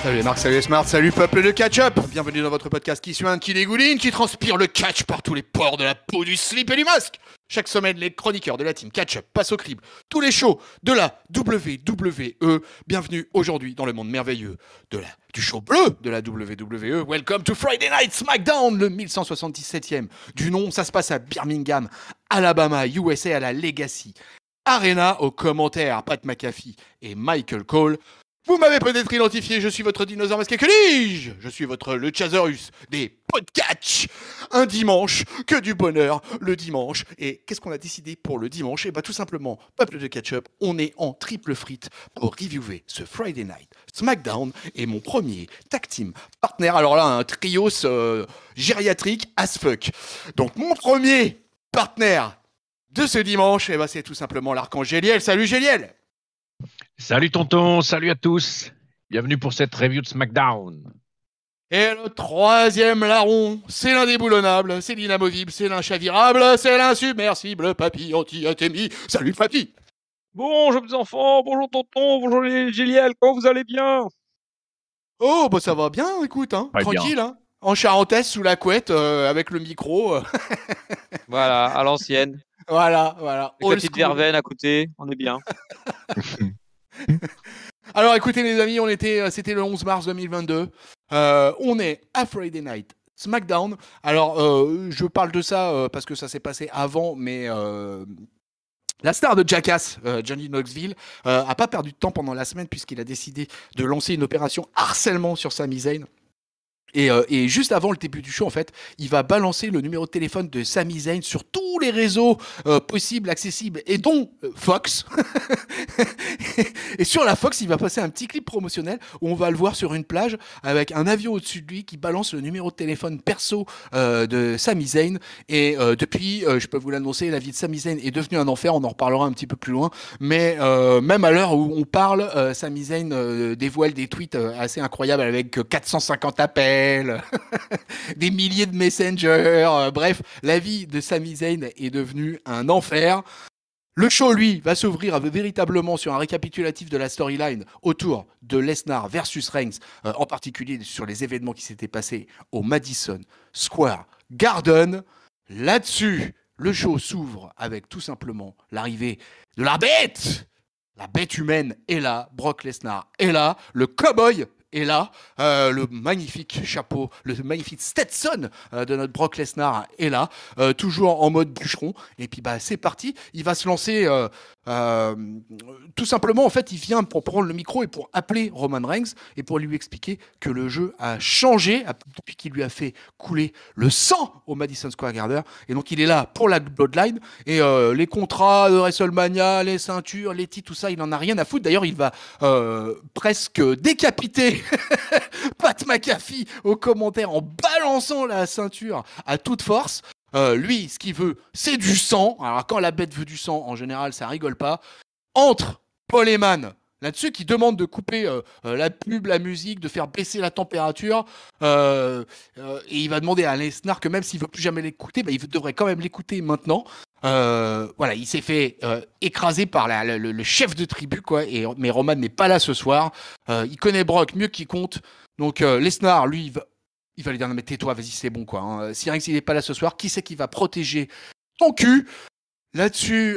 Salut Marc, salut Smart, salut peuple de catch-up. Bienvenue dans votre podcast qui suinte, qui dégouline, qui transpire le catch par tous les pores de la peau, du slip et du masque. Chaque semaine, les chroniqueurs de la team Catch-up passent au crible tous les shows de la WWE. Bienvenue aujourd'hui dans le monde merveilleux du show bleu de la WWE. Welcome to Friday Night SmackDown, le 1177e du nom. Ça se passe à Birmingham, Alabama, USA, à la Legacy Arena. Aux commentaires, Pat McAfee et Michael Cole. Vous m'avez peut-être identifié, je suis votre dinosaure masqué, que dis-je ? Je suis votre Luchasaurus des podcasts. Un dimanche, que du bonheur, le dimanche. Et qu'est-ce qu'on a décidé pour le dimanche ? Eh bien tout simplement, peuple de catch-up, on est en triple frite pour reviewer ce Friday Night SmackDown et mon premier tag team partner. Alors là, un trios gériatrique as fuck. Donc mon premier partenaire de ce dimanche, eh ben, c'est tout simplement l'archange Géliel. Salut Géliel ! Salut tonton, salut à tous. Bienvenue pour cette review de SmackDown. Et le troisième larron, c'est l'indéboulonnable, c'est l'inamovible, c'est l'inchavirable, c'est l'insubmersible Papy anti-atémie. Salut Papy. Bonjour mes enfants, bonjour tonton, bonjour les Géliel, comment vous allez bien ? Oh bah ça va bien, écoute, hein, tranquille, hein, en charentaise sous la couette, avec le micro. Voilà, à l'ancienne. Voilà. Avec la petite verveine à côté, on est bien. Alors écoutez les amis, c'était le 11 mars 2022. On est à Friday Night SmackDown. Alors je parle de ça parce que ça s'est passé avant, mais la star de Jackass, Johnny Knoxville, a pas perdu de temps pendant la semaine puisqu'il a décidé de lancer une opération harcèlement sur Sami Zayn. Et juste avant le début du show, en fait, il va balancer le numéro de téléphone de Sami Zayn sur tous les réseaux possibles, accessibles, et dont Fox. Et sur la Fox, il va passer un petit clip promotionnel où on va le voir sur une plage avec un avion au-dessus de lui qui balance le numéro de téléphone perso de Sami Zayn. Et depuis, je peux vous l'annoncer, la vie de Sami Zayn est devenue un enfer. On en reparlera un petit peu plus loin. Mais même à l'heure où on parle, Sami Zayn dévoile des tweets assez incroyables avec 450 appels. Des milliers de messengers, bref, la vie de Sami Zayn est devenue un enfer. Le show, lui, va s'ouvrir véritablement sur un récapitulatif de la storyline autour de Lesnar versus Reigns, en particulier sur les événements qui s'étaient passés au Madison Square Garden. Là-dessus, le show s'ouvre avec tout simplement l'arrivée de la bête humaine est là, Brock Lesnar est là, le cowboy est là, le magnifique chapeau, le magnifique Stetson de notre Brock Lesnar est là, toujours en mode bûcheron. Et puis bah c'est parti, il va se lancer tout simplement. En fait, il vient pour prendre le micro et pour appeler Roman Reigns et pour lui expliquer que le jeu a changé depuis qu'il lui a fait couler le sang au Madison Square Garden. Et donc il est là pour la Bloodline et les contrats de WrestleMania, les ceintures, les titres, tout ça, il en a rien à foutre. D'ailleurs, il va presque décapiter Pat McAfee aux commentaires en balançant la ceinture à toute force. Lui, ce qu'il veut, c'est du sang. Alors quand la bête veut du sang, en général, ça rigole pas. Entre Paul Heyman là-dessus, qui demande de couper la pub, la musique, de faire baisser la température, et il va demander à Lesnar que même s'il veut plus jamais l'écouter, il devrait quand même l'écouter maintenant. Voilà, il s'est fait écraser par le chef de tribu, quoi. Mais Roman n'est pas là ce soir. Il connaît Brock mieux qu'il compte. Donc Lesnar, lui, il va lui dire non mais tais-toi, vas-y, c'est bon, quoi. Hein. Si Reigns il n'est pas là ce soir, qui c'est qui va protéger ton cul ? Là-dessus,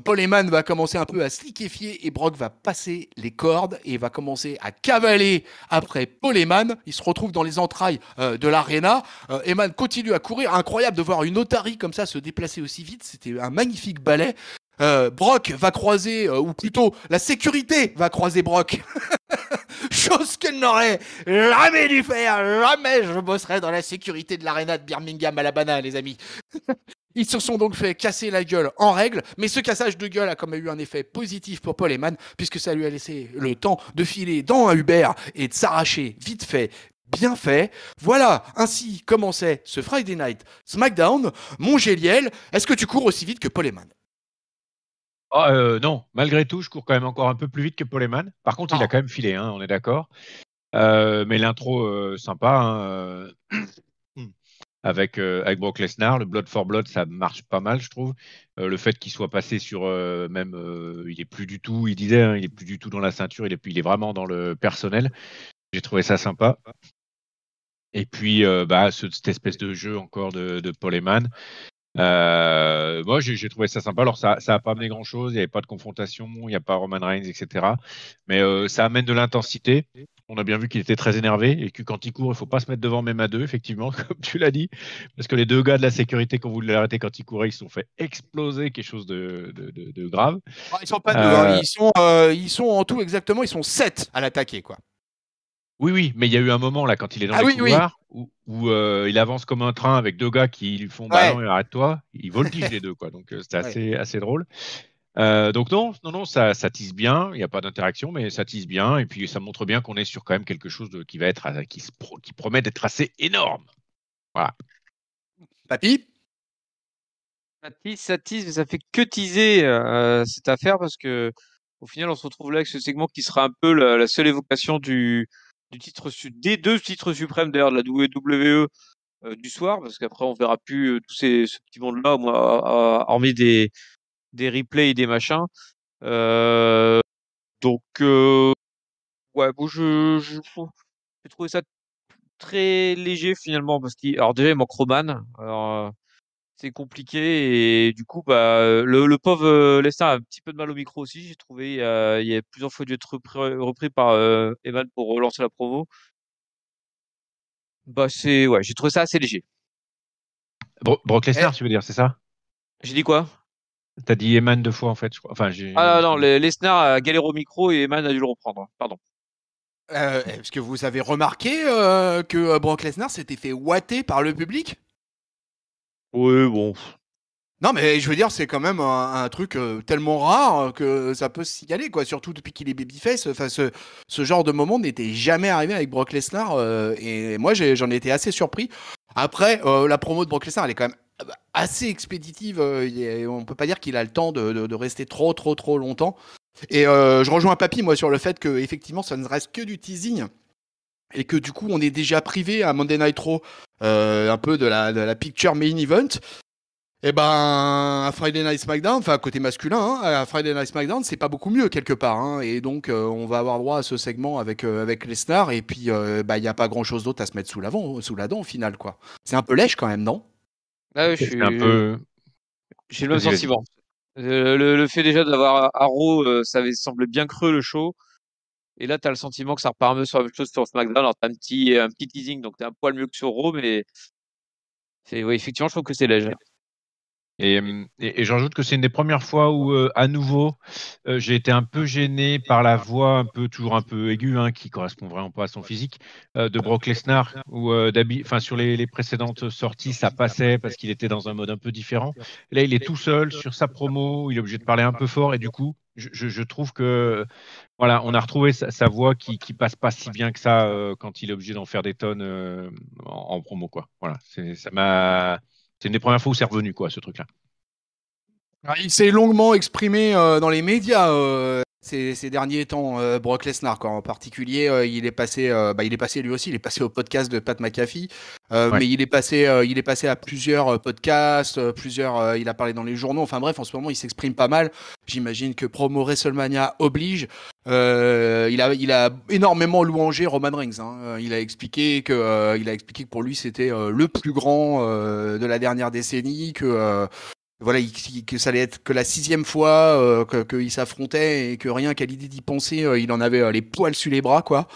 Paul Heyman va commencer un peu à se liquéfier et Brock va passer les cordes et va commencer à cavaler après Paul Heyman. Il se retrouve dans les entrailles de l'arena. Heyman continue à courir. Incroyable de voir une otarie comme ça se déplacer aussi vite. C'était un magnifique ballet. Brock va croiser, ou plutôt la sécurité va croiser Brock. Chose qu'elle n'aurait jamais dû faire. Jamais je bosserai dans la sécurité de l'arena de Birmingham, Alabama, les amis. Ils se sont donc fait casser la gueule en règle, mais ce cassage de gueule a quand même eu un effet positif pour Paul Heyman, puisque ça lui a laissé le temps de filer dans un Uber et de s'arracher vite fait, bien fait. Voilà, ainsi commençait ce Friday Night SmackDown. Mon Géliel, est-ce que tu cours aussi vite que Paul Heyman ? Non, malgré tout, je cours quand même encore un peu plus vite que Paul Heyman. Par contre, il a quand même filé, hein, on est d'accord. Mais l'intro, sympa. Hein, avec Brock Lesnar. Le Blood for Blood, ça marche pas mal, je trouve. Le fait qu'il soit passé sur il est plus du tout, il disait, hein, il est plus du tout dans la ceinture, il est vraiment dans le personnel. J'ai trouvé ça sympa. Et puis, cette espèce de jeu encore de Paul Heyman. Moi, j'ai trouvé ça sympa. Alors, ça a pas amené grand-chose. Il n'y avait pas de confrontation. Il n'y a pas Roman Reigns, etc. Mais ça amène de l'intensité. On a bien vu qu'il était très énervé et que quand il court, il faut pas se mettre devant même à deux, effectivement, comme tu l'as dit. Parce que les deux gars de la sécurité, quand vous l'arrêtez quand il courait, ils se sont fait exploser quelque chose de grave. Ils sont pas deux, hein. Ils sont en tout exactement, ils sont 7 à l'attaquer, quoi. Oui, mais il y a eu un moment là quand il est dans les couloirs où il avance comme un train avec deux gars qui lui font bah non, arrête-toi, ils voltigent les deux quoi. Donc c'était assez drôle. Donc non, ça tease bien. Il n'y a pas d'interaction, mais ça tease bien et puis ça montre bien qu'on est sur quand même quelque chose qui va être qui promet d'être assez énorme. Voilà. Papy. Ça tease, mais ça fait que teaser cette affaire parce que au final, on se retrouve là avec ce segment qui sera un peu la seule évocation du titre des deux titres suprêmes d'ailleurs de la WWE du soir, parce qu'après on verra plus ce petit monde-là, hormis des replays et des machins. Donc ouais, bon, j'ai trouvé ça très léger finalement parce alors déjà il manque Roman. Alors, c'est compliqué et du coup le pauvre Lesnar a un petit peu de mal au micro aussi, j'ai trouvé. Il y a plusieurs fois dû être repris par Evan pour relancer la promo. J'ai trouvé ça assez léger. Brock Lesnar, tu veux dire, c'est ça? J'ai dit quoi? T'as dit Eman 2 fois en fait, je crois. Enfin, Non, Lesnar a galéré au micro et Eman a dû le reprendre. Pardon. Est-ce que vous avez remarqué que Brock Lesnar s'était fait ouater par le public? Oui, bon. Non, mais je veux dire, c'est quand même un truc tellement rare que ça peut se signaler, quoi. Surtout depuis qu'il est babyface. Enfin, ce genre de moment n'était jamais arrivé avec Brock Lesnar. Et moi, j'en ai été assez surpris. Après, la promo de Brock Lesnar, elle est quand même assez expéditive. On peut pas dire qu'il a le temps de rester trop longtemps. Et je rejoins Papy, moi, sur le fait que effectivement, ça ne reste que du teasing. Et que du coup, on est déjà privé à Monday Night Raw un peu de la picture main event. Et ben, à Friday Night SmackDown, enfin côté masculin, hein, à Friday Night SmackDown, c'est pas beaucoup mieux quelque part. Hein, et donc, on va avoir droit à ce segment avec Lesnar. Et puis, il y a pas grand chose d'autre à se mettre sous la dent au final, quoi. C'est un peu lèche quand même, non? Ah, c'est un peu. J'ai le même Vas-y. sentiment. Le fait déjà d'avoir Arrow, ça avait semblé bien creux le show. Et là, tu as le sentiment que ça repart un peu sur la même chose sur SmackDown. Alors, tu as un petit teasing, donc tu es un poil mieux que sur Raw, mais oui, effectivement, je trouve que c'est léger. Et j'en rajoute que c'est une des premières fois où, à nouveau, j'ai été un peu gêné par la voix toujours un peu aiguë, hein, qui correspond vraiment pas à son physique, de Brock Lesnar, où sur les précédentes sorties, ça passait parce qu'il était dans un mode un peu différent. Là, il est tout seul sur sa promo, il est obligé de parler un peu fort, et du coup, je trouve que voilà, on a retrouvé sa voix qui passe pas si bien que ça quand il est obligé d'en faire des tonnes en promo, quoi. Voilà, c'est une des premières fois où c'est revenu, quoi, ce truc-là. Il s'est longuement exprimé dans les médias ces derniers temps, Brock Lesnar, quoi. En particulier, il est passé lui aussi, il est passé au podcast de Pat McAfee, mais il est passé à plusieurs podcasts, il a parlé dans les journaux. Enfin bref, en ce moment, il s'exprime pas mal. J'imagine que promo WrestleMania oblige. Il a énormément louangé Roman Reigns. Hein. Il a expliqué que pour lui c'était le plus grand de la dernière décennie, que voilà, que ça allait être que la 6e fois qu'il s'affrontait et que rien qu'à l'idée d'y penser, il en avait les poils sur les bras, quoi.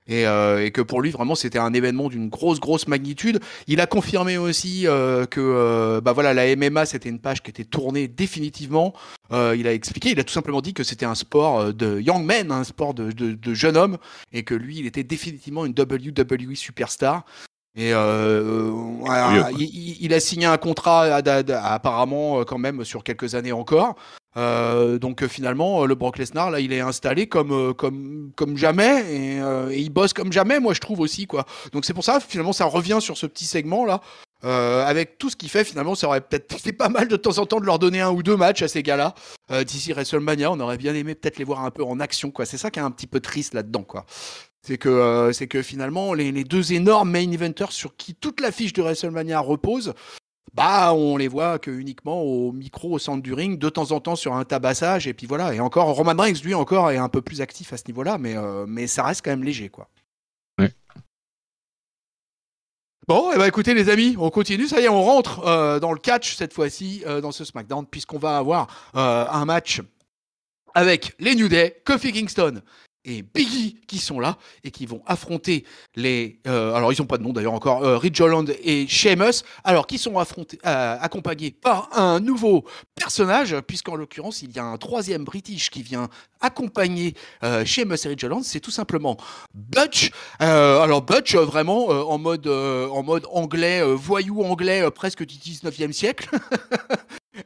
Et que pour lui, vraiment, c'était un événement d'une grosse magnitude. Il a confirmé aussi que la MMA, c'était une page qui était tournée définitivement. Il a tout simplement dit que c'était un sport de young men, un sport de jeune homme, et que lui, il était définitivement une WWE superstar. Et il a signé un contrat apparemment quand même sur quelques années encore. Donc finalement, le Brock Lesnar là, il est installé comme jamais et il bosse comme jamais, moi je trouve aussi, quoi. Donc c'est pour ça finalement ça revient sur ce petit segment là. Avec tout ce qu'il fait, finalement, ça aurait peut-être fait pas mal de temps en temps de leur donner 1 ou 2 matchs à ces gars-là. D'ici WrestleMania, on aurait bien aimé peut-être les voir un peu en action, quoi. C'est ça qui est un petit peu triste là-dedans, quoi. C'est que finalement, les deux énormes main eventers sur qui toute la fiche de WrestleMania repose, bah, on les voit que uniquement au micro, au centre du ring, de temps en temps sur un tabassage, et puis voilà. Et encore, Roman Reigns, lui, encore, est un peu plus actif à ce niveau-là, mais ça reste quand même léger, quoi. Ouais. Bon, et bah écoutez les amis, on continue, ça y est, on rentre dans le catch cette fois-ci, dans ce SmackDown, puisqu'on va avoir un match avec les New Day, Kofi Kingston et Big E qui sont là et qui vont affronter les... alors ils n'ont pas de nom d'ailleurs encore, Ridge Holland et Sheamus, alors qui sont accompagnés par un nouveau personnage, puisqu'en l'occurrence il y a un troisième British qui vient accompagner Sheamus et Ridge Holland, c'est tout simplement Butch. Alors Butch vraiment en mode anglais, voyou anglais presque du 19e siècle.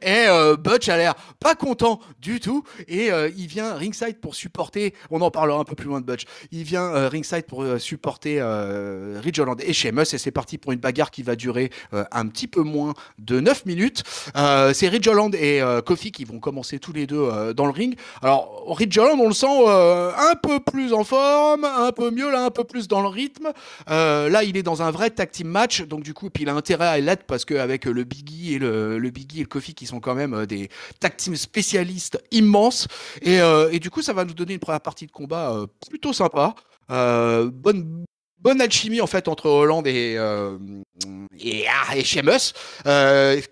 Et Butch a l'air pas content du tout et il vient ringside pour supporter, on en parlera un peu plus loin de Butch, il vient ringside pour supporter Ridge Holland et Sheamus et c'est parti pour une bagarre qui va durer un petit peu moins de 9 minutes. C'est Ridge Holland et Kofi qui vont commencer tous les deux dans le ring. Alors Ridge Holland on le sent un peu plus en forme, un peu mieux là, un peu plus dans le rythme. Là il est dans un vrai tag team match donc du coup puis il a intérêt à l'être parce qu'avec le Biggie et le Biggie et le Kofi qui sont quand même des tag team spécialistes immenses. Et du coup, ça va nous donner une première partie de combat plutôt sympa. Bonne alchimie en fait entre Holland et Sheamus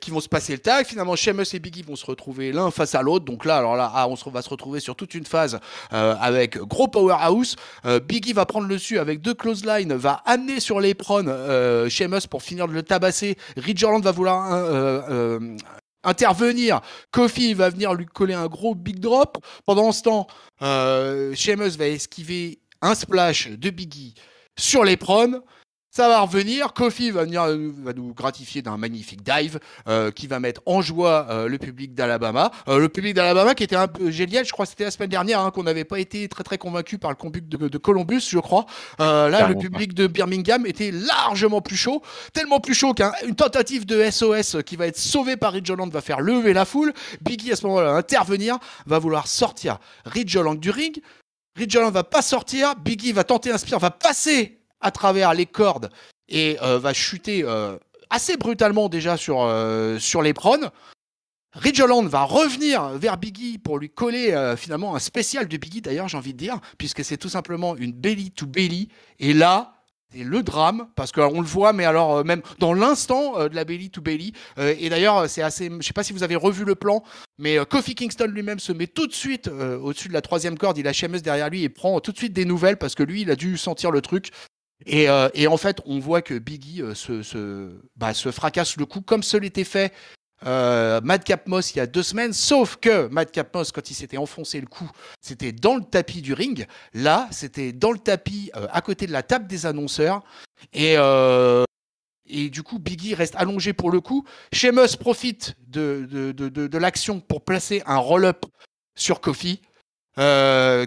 qui vont se passer le tag. Finalement, Sheamus et Biggie vont se retrouver l'un face à l'autre. Donc là, alors là, va se retrouver sur toute une phase avec gros powerhouse. Biggie va prendre le dessus avec deux clotheslines, va amener sur l'apron Sheamus pour finir de le tabasser. Ridge Holland va vouloir intervenir. Kofi va venir lui coller un gros big drop. Pendant ce temps, Sheamus va esquiver un splash de Biggie sur l'apron. Ça va revenir. Kofi va nous gratifier d'un magnifique dive qui va mettre en joie le public d'Alabama. Le public d'Alabama qui était un peu génial. Je crois que c'était la semaine dernière qu'on n'avait pas été très très convaincu par le public de Columbus, je crois. Là, le public de Birmingham était largement plus chaud. Tellement plus chaud qu'une tentative de SOS qui va être sauvée par Ridge Holland va faire lever la foule. Biggie, à ce moment-là, va intervenir, va vouloir sortir Ridge Holland du ring. Ridge Holland va pas sortir. Biggie va tenter un spear, va passer à travers les cordes et va chuter assez brutalement déjà sur l'apron. Ridge Holland va revenir vers Biggie pour lui coller finalement un spécial de Biggie d'ailleurs j'ai envie de dire puisque c'est tout simplement une belly to belly et là c'est le drame parce qu'on le voit mais alors même dans l'instant de la belly to belly et d'ailleurs c'est assez, je sais pas si vous avez revu le plan mais Kofi Kingston lui-même se met tout de suite au-dessus de la troisième corde, il a Sheamus derrière lui et prend tout de suite des nouvelles parce que lui il a dû sentir le truc. Et en fait, on voit que Biggie se fracasse le cou comme ce l'était fait Madcap Moss il y a 2 semaines, sauf que Madcap Moss, quand il s'était enfoncé le cou, c'était dans le tapis du ring. Là, c'était dans le tapis à côté de la table des annonceurs. Et du coup, Biggie reste allongé pour le coup. Sheamus profite de l'action pour placer un roll-up sur Kofi.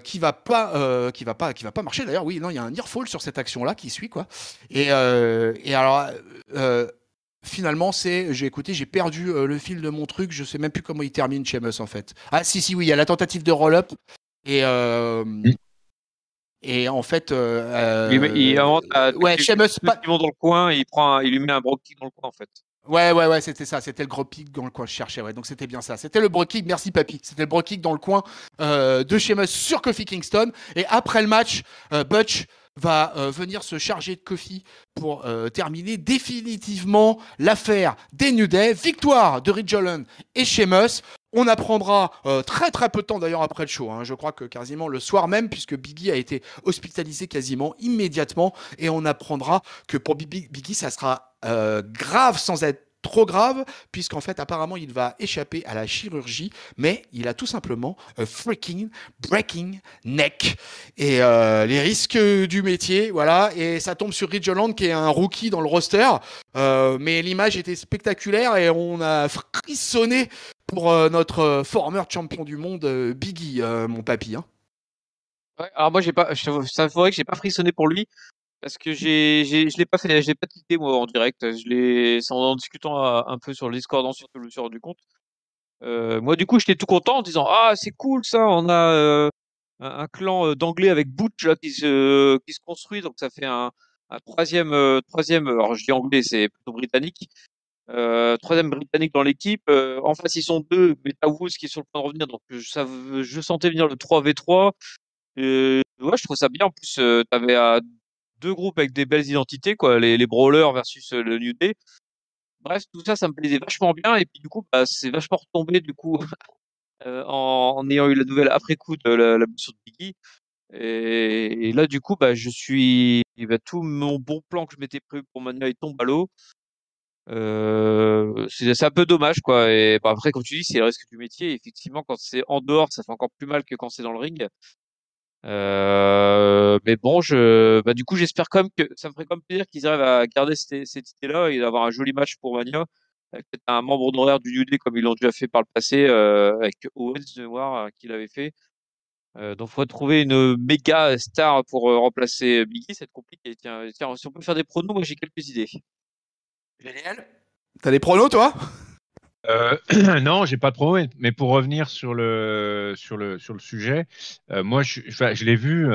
Qui va pas marcher d'ailleurs. Oui, non, il y a un near fall sur cette action là qui suit quoi. Et alors finalement j'ai perdu le fil de mon truc, je sais même plus comment il termine Sheamus en fait. Ah si oui, il y a la tentative de roll up et en fait Il invente ouais Sheamus dans le coin, il lui met un brogue kick dans le coin en fait. Ouais, c'était ça, c'était le gros kick dans le coin, je cherchais, ouais, donc c'était bien ça. C'était le bro kick, merci papy, c'était le bro kick dans le coin de Sheamus sur Kofi Kingston. Et après le match, Butch va venir se charger de Kofi pour terminer définitivement l'affaire des New Day. Victoire de Ridge Holland et Sheamus. On apprendra très très peu de temps d'ailleurs après le show. Je crois que quasiment le soir même, puisque Biggie a été hospitalisé quasiment immédiatement. Et on apprendra que pour Biggie, ça sera grave sans être trop grave, puisqu'en fait, apparemment, il va échapper à la chirurgie, mais il a tout simplement a freaking breaking neck. Et les risques du métier, voilà. Et ça tombe sur Ridge Holland, qui est un rookie dans le roster. Mais l'image était spectaculaire et on a frissonné pour notre former champion du monde, Biggie, mon papy. Ouais, alors moi, ça faudrait que j'ai pas frissonné pour lui. Parce que je l'ai pas fait, je l'ai pas quitté moi en direct. C'est en discutant un peu sur le Discord ensuite que je me suis rendu compte. Moi du coup j'étais tout content en disant ah c'est cool ça, on a un clan d'anglais avec Butch là, qui se construit. Donc ça fait un troisième. Alors je dis anglais, c'est plutôt britannique. Troisième britannique dans l'équipe. En face, ils sont deux. Meta Woods qui est sur le point de revenir. Donc je sentais venir le 3v3. Ouais, je trouve ça bien. En plus, t'avais deux groupes avec des belles identités, quoi. Les Brawlers versus le New Day. Bref, tout ça, ça me plaisait vachement bien. Et puis du coup, bah, c'est vachement retombé du coup en ayant eu la nouvelle après coup de la blessure de Biggie. Et là, du coup, bah, tout mon bon plan que je m'étais prévu pour Mania, il tombe à l'eau. C'est un peu dommage, quoi. Et bah, après, comme tu dis, c'est le risque du métier. Effectivement, quand c'est en dehors, ça fait encore plus mal que quand c'est dans le ring. Mais bon, bah, du coup, j'espère quand même que ça me ferait quand même plaisir qu'ils arrivent à garder cette idée-là et d'avoir un joli match pour Mania, avec peut-être un membre d'honoraire du New Day comme ils l'ont déjà fait par le passé, avec Owens de voir qu'il avait fait. Donc, il faudrait trouver une méga star pour remplacer Biggie, c'est compliqué. Tiens, si on peut faire des pronos, moi j'ai quelques idées. Génial. T'as des pronos, toi? Non, j'ai pas de problème. Mais pour revenir sur le sujet, moi, je l'ai vu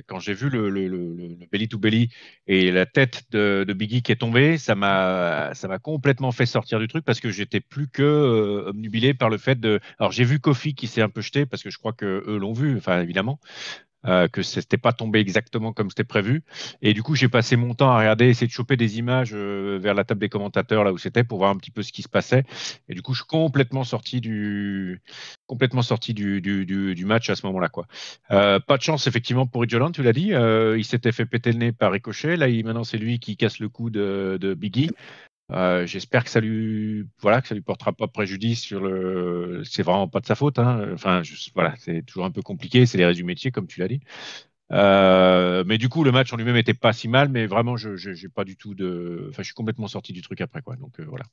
quand j'ai vu le belly to belly et la tête de Biggie qui est tombée, ça m'a complètement fait sortir du truc parce que j'étais plus que obnubilé par le fait de. Alors j'ai vu Kofi qui s'est un peu jeté parce que je crois que eux l'ont vu, enfin évidemment que c'était pas tombé exactement comme c'était prévu. Et du coup, j'ai passé mon temps à regarder, essayer de choper des images vers la table des commentateurs, là où c'était, pour voir un petit peu ce qui se passait. Et du coup, je suis complètement sorti du match à ce moment-là, quoi. Pas de chance, effectivement, pour Ijoland, tu l'as dit. Il s'était fait péter le nez par Ricochet. Là, maintenant, c'est lui qui casse le cou de Biggie. J'espère que ça lui portera pas préjudice c'est vraiment pas de sa faute, hein. Enfin, voilà, c'est toujours un peu compliqué. C'est les résumés métiers, comme tu l'as dit. Mais du coup, le match en lui-même était pas si mal, mais vraiment, j'ai pas du tout enfin, je suis complètement sorti du truc après, quoi. Donc voilà.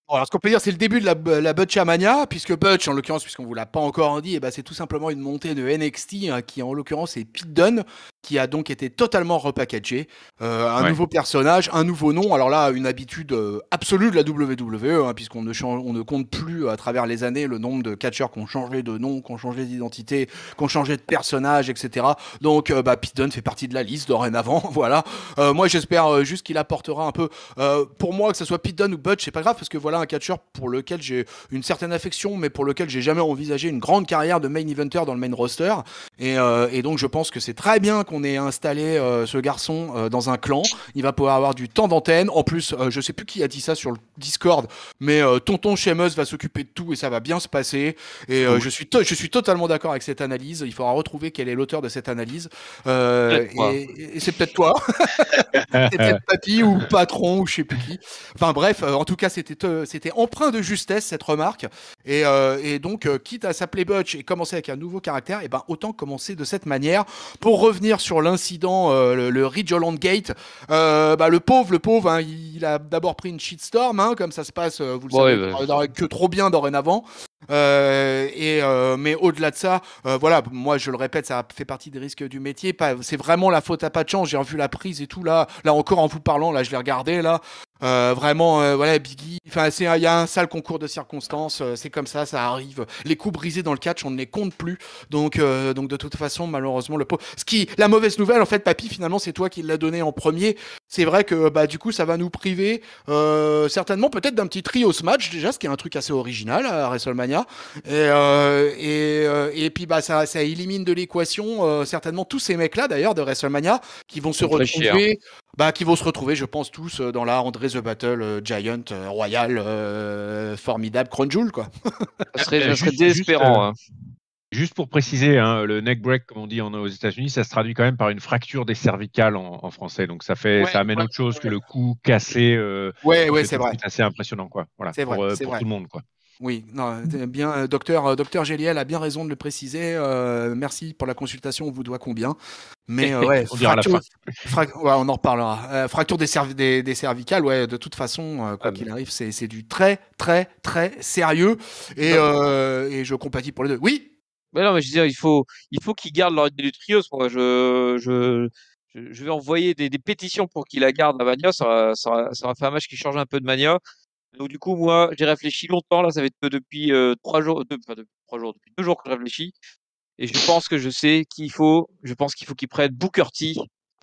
Bon, alors, ce qu'on peut dire, c'est le début de la Butchamania, puisque Butch, en l'occurrence, puisqu'on vous l'a pas encore dit, c'est tout simplement une montée de NXT, hein, qui en l'occurrence est Pete Dunne, qui a donc été totalement repackagé. Un Ouais. nouveau personnage, un nouveau nom. Alors là, une habitude absolue de la WWE, hein, puisqu'on on ne compte plus à travers les années le nombre de catcheurs qui ont changé de nom, qui ont changé d'identité, qui ont changé de personnage, etc. Donc, Pete Dunne fait partie de la liste dorénavant. Voilà. Moi, j'espère juste qu'il apportera un peu. Pour moi, que ce soit Pete Dunne ou Butch, c'est pas grave, parce que voilà un catcheur pour lequel j'ai une certaine affection, mais pour lequel j'ai jamais envisagé une grande carrière de main eventer dans le main roster. Et donc, je pense que c'est très bien qu'on ait installé ce garçon dans un clan. Il va pouvoir avoir du temps d'antenne. En plus, je sais plus qui a dit ça sur le Discord, mais Tonton Sheamus va s'occuper de tout et ça va bien se passer. Et Cool. je suis totalement d'accord avec cette analyse. Il faudra retrouver quel est l'auteur de cette analyse. Peut-être, quoi. Et c'est peut-être toi. C'est peut-être Papy ou Patron ou je sais plus qui. Enfin bref, en tout cas, c'était empreint de justesse cette remarque. Et donc, quitte à s'appeler Butch et commencer avec un nouveau caractère, et ben autant commencer de cette manière. Pour revenir sur l'incident, le Ridge Holland Gate, le pauvre, hein, il a d'abord pris une shitstorm, hein, comme ça se passe, vous le Bon, ouais, savez, bah, que trop bien dorénavant. Mais au-delà de ça, voilà, moi je le répète, ça fait partie des risques du métier. C'est vraiment la faute à pas de chance. J'ai revu la prise et tout là encore en vous parlant, là je l'ai regardé là. Vraiment, voilà, Biggie. Enfin, il y a un sale concours de circonstances. C'est comme ça arrive. Les coups brisés dans le catch, on ne les compte plus. Donc de toute façon, malheureusement, la mauvaise nouvelle, en fait, Papy, finalement, c'est toi qui l'as donné en premier. C'est vrai que du coup, ça va nous priver certainement peut-être d'un petit trio ce match déjà, ce qui est un truc assez original à WrestleMania. Et puis ça élimine de l'équation certainement tous ces mecs-là d'ailleurs de WrestleMania qui vont se ça me ferait chier, hein. retrouver, je pense, tous dans la André the Battle Giant Royal formidable Crown Jewel, quoi. Ça serait Juste, juste, désespérant, hein. juste pour préciser, hein, le neck break, comme on dit aux États-Unis, ça se traduit quand même par une fracture des cervicales en français. Donc ça amène autre chose que le cou cassé qu'on Ouais, fait c'est tout de vrai. suite assez impressionnant, quoi. Voilà, C'est vrai, c'est pour vrai. tout le monde, quoi. Oui, non, bien, docteur Géliel a bien raison de le préciser. Merci pour la consultation, on vous doit combien. Mais ouais, On dira à la fin. ouais, on en reparlera. Fracture des cervicales, ouais, de toute façon, Ah, quoi qu'il arrive, c'est du très, très, très sérieux. Et je compatis pour les deux. Oui, mais non, mais je veux dire, il faut qu'ils gardent leur idée du trio. Moi, je vais envoyer des pétitions pour qu'ils la gardent, la Mania. Ça va faire un match qui change un peu de Mania. Donc, du coup, moi, j'ai réfléchi longtemps. Là, ça fait que depuis 3 jours, enfin, depuis 3 jours, depuis 2 jours que je réfléchis. Et je pense que je sais qu'il faut. Je pense qu'il faut qu'ils prennent Booker T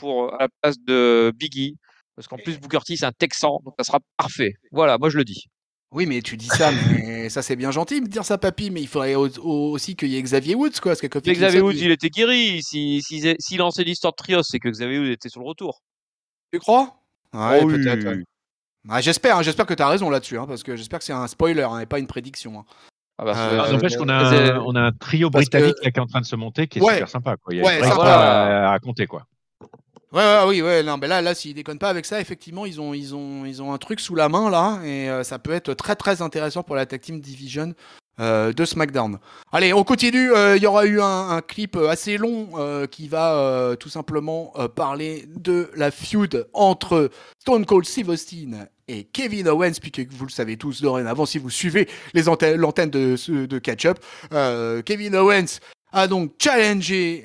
à la place de Biggie. Parce qu'en plus, Booker T, c'est un Texan, donc ça sera parfait. Voilà, moi je le dis. Oui, mais tu dis ça, mais ça c'est bien gentil de dire ça, papy, mais il faudrait aussi qu'il y ait Xavier Woods, quoi, parce que Kofi Mais Xavier Kingston, Woods, il était guéri. S'il lançait l'histoire de Trios, c'est que Xavier Woods était sur le retour. tu crois? Ouais, Oh peut-être. Ouais. oui. Ah, j'espère que tu as raison là-dessus, hein, parce que j'espère que c'est un spoiler hein, et pas une prédiction. Hein. Ah bah, N'empêche qu'on on a un trio parce que- britannique là, qui est en train de se monter qui est Ouais. super sympa. Quoi. Il y a Ouais, une vraie ça, histoire voilà. à raconter. Quoi. Oui, non, mais là, s'ils déconnent pas avec ça, effectivement, ils ont un truc sous la main là, et ça peut être très très intéressant pour la Tag Team Division de SmackDown. Allez, on continue. Il y aura eu un clip assez long qui va tout simplement parler de la feud entre Stone Cold Steve Austin et Kevin Owens, puisque vous le savez tous dorénavant si vous suivez l'antenne de Catch Up. Kevin Owens a donc challengé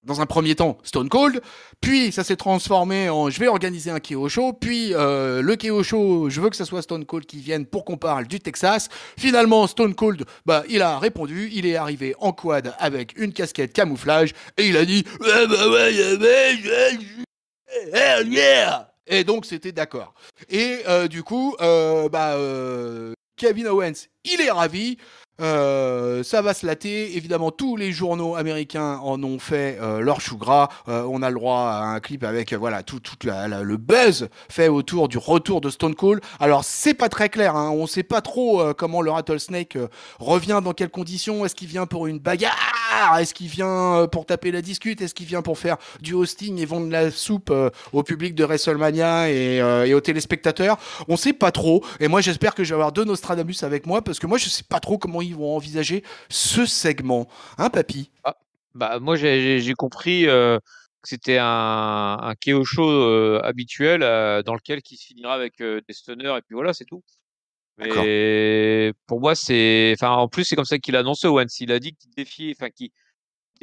dans un premier temps Stone Cold, puis ça s'est transformé en je vais organiser un KO Show, puis le KO Show, je veux que ça soit Stone Cold qui vienne pour qu'on parle du Texas. Finalement, Stone Cold, il a répondu, il est arrivé en quad avec une casquette camouflage et il a dit hell yeah! Et donc c'était d'accord. Et du coup, Kevin Owens, il est ravi. Ça va se latter. Évidemment, tous les journaux américains en ont fait leur chou gras. On a le droit à un clip avec voilà tout le buzz fait autour du retour de Stone Cold. Alors c'est pas très clair. Hein. On sait pas trop comment le Rattlesnake revient, dans quelles conditions. Est-ce qu'il vient pour une bagarre? Est-ce qu'il vient pour taper la discute? Est-ce qu'il vient pour faire du hosting et vendre la soupe au public de WrestleMania et aux téléspectateurs? On sait pas trop. Et moi, j'espère que je vais avoir deux Nostradamus avec moi parce que moi, je sais pas trop comment ils vont envisager ce segment. Hein, papy? Moi, j'ai compris que c'était un KO show habituel dans lequel qui se finira avec des stunners et puis voilà, c'est tout. D'accord. Mais pour moi, en plus, c'est comme ça qu'il a annoncé Owens. Il a dit qu'il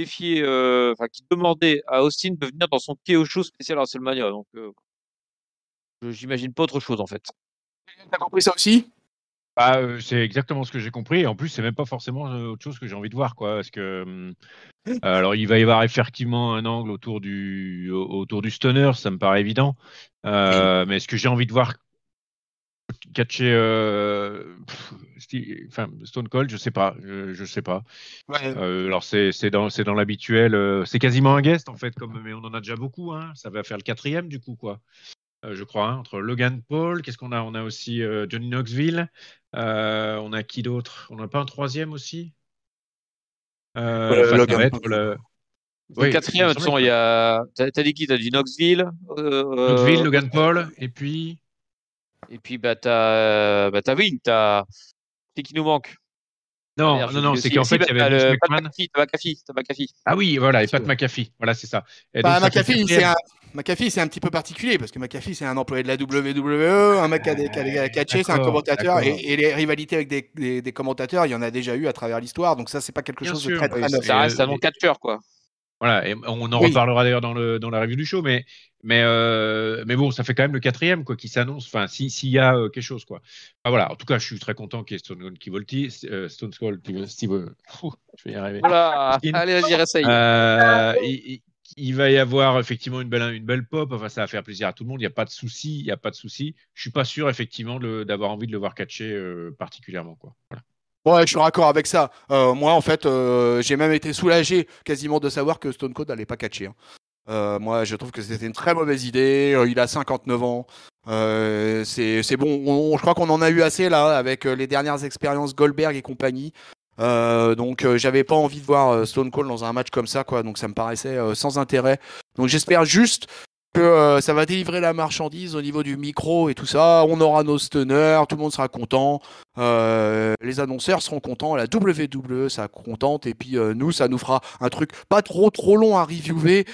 qu'il demandait à Austin de venir dans son KO show spécial WrestleMania. Donc, j'imagine pas autre chose en fait. T'as compris ça aussi? C'est exactement ce que j'ai compris. Et en plus, c'est même pas forcément autre chose que j'ai envie de voir. Quoi, parce que, alors, il va y avoir effectivement un angle autour du stunner, ça me paraît évident. Mais est-ce que j'ai envie de voir catcher Stone Cold? Je sais pas. Je sais pas. Ouais. Alors c'est dans l'habituel. C'est quasiment un guest en fait, mais on en a déjà beaucoup. Hein. Ça va faire le 4e du coup quoi. Je crois entre Logan Paul. Qu'est-ce qu'on a? On a aussi Johnny Knoxville. On a qui d'autre? On n'a pas un 3e aussi? Ça Logan. va être le. Le Oui, 4e, de toute façon, il y a. T'as dit qui? T'as dit Knoxville. Knoxville, Logan Paul, et puis. Et puis, t'as. C'est qui nous manque? Non, c'est qu'en fait, il y avait Vince Pat McMahon. McAfee. Ah oui, voilà, et Pat McAfee. Voilà, c'est ça. Et donc, ça fait le McAfee, 4e. McAfee, c'est un petit peu particulier parce que McAfee, c'est un employé de la WWE, un mec qui a catché, c'est un commentateur. Et les rivalités avec des commentateurs, il y en a déjà eu à travers l'histoire. Donc, ça, c'est pas quelque Bien chose de sûr. très, très neuf. Ça reste un nom catcheur, quoi. Voilà, et on en Oui. reparlera d'ailleurs dans la review du show, mais bon, ça fait quand même le 4e quoi, qui s'annonce, enfin, s'il y a quelque chose, quoi. Enfin, voilà, en tout cas, je suis très content qu'il y ait Stone Cold qui voltige, Stone Cold qui Steve, je vais y arriver. Voilà, allez, vas-y, réessaye. Il va y avoir effectivement une belle pop, enfin, ça va faire plaisir à tout le monde, il n'y a pas de souci, Je suis pas sûr, effectivement, d'avoir envie de le voir catcher particulièrement, quoi. Voilà. Ouais, je suis raccord avec ça. Moi, en fait, j'ai même été soulagé quasiment de savoir que Stone Cold n'allait pas catcher. Hein. Moi, je trouve que c'était une très mauvaise idée. Il a 59 ans. C'est bon. Je crois qu'on en a eu assez là avec les dernières expériences Goldberg et compagnie. Donc, j'avais pas envie de voir Stone Cold dans un match comme ça, quoi. Donc, ça me paraissait sans intérêt. Donc, j'espère juste que ça va délivrer la marchandise au niveau du micro et tout ça. On aura nos stunners, tout le monde sera content. Les annonceurs seront contents, la WWE sera contente et puis nous, ça nous fera un truc pas trop long à reviewer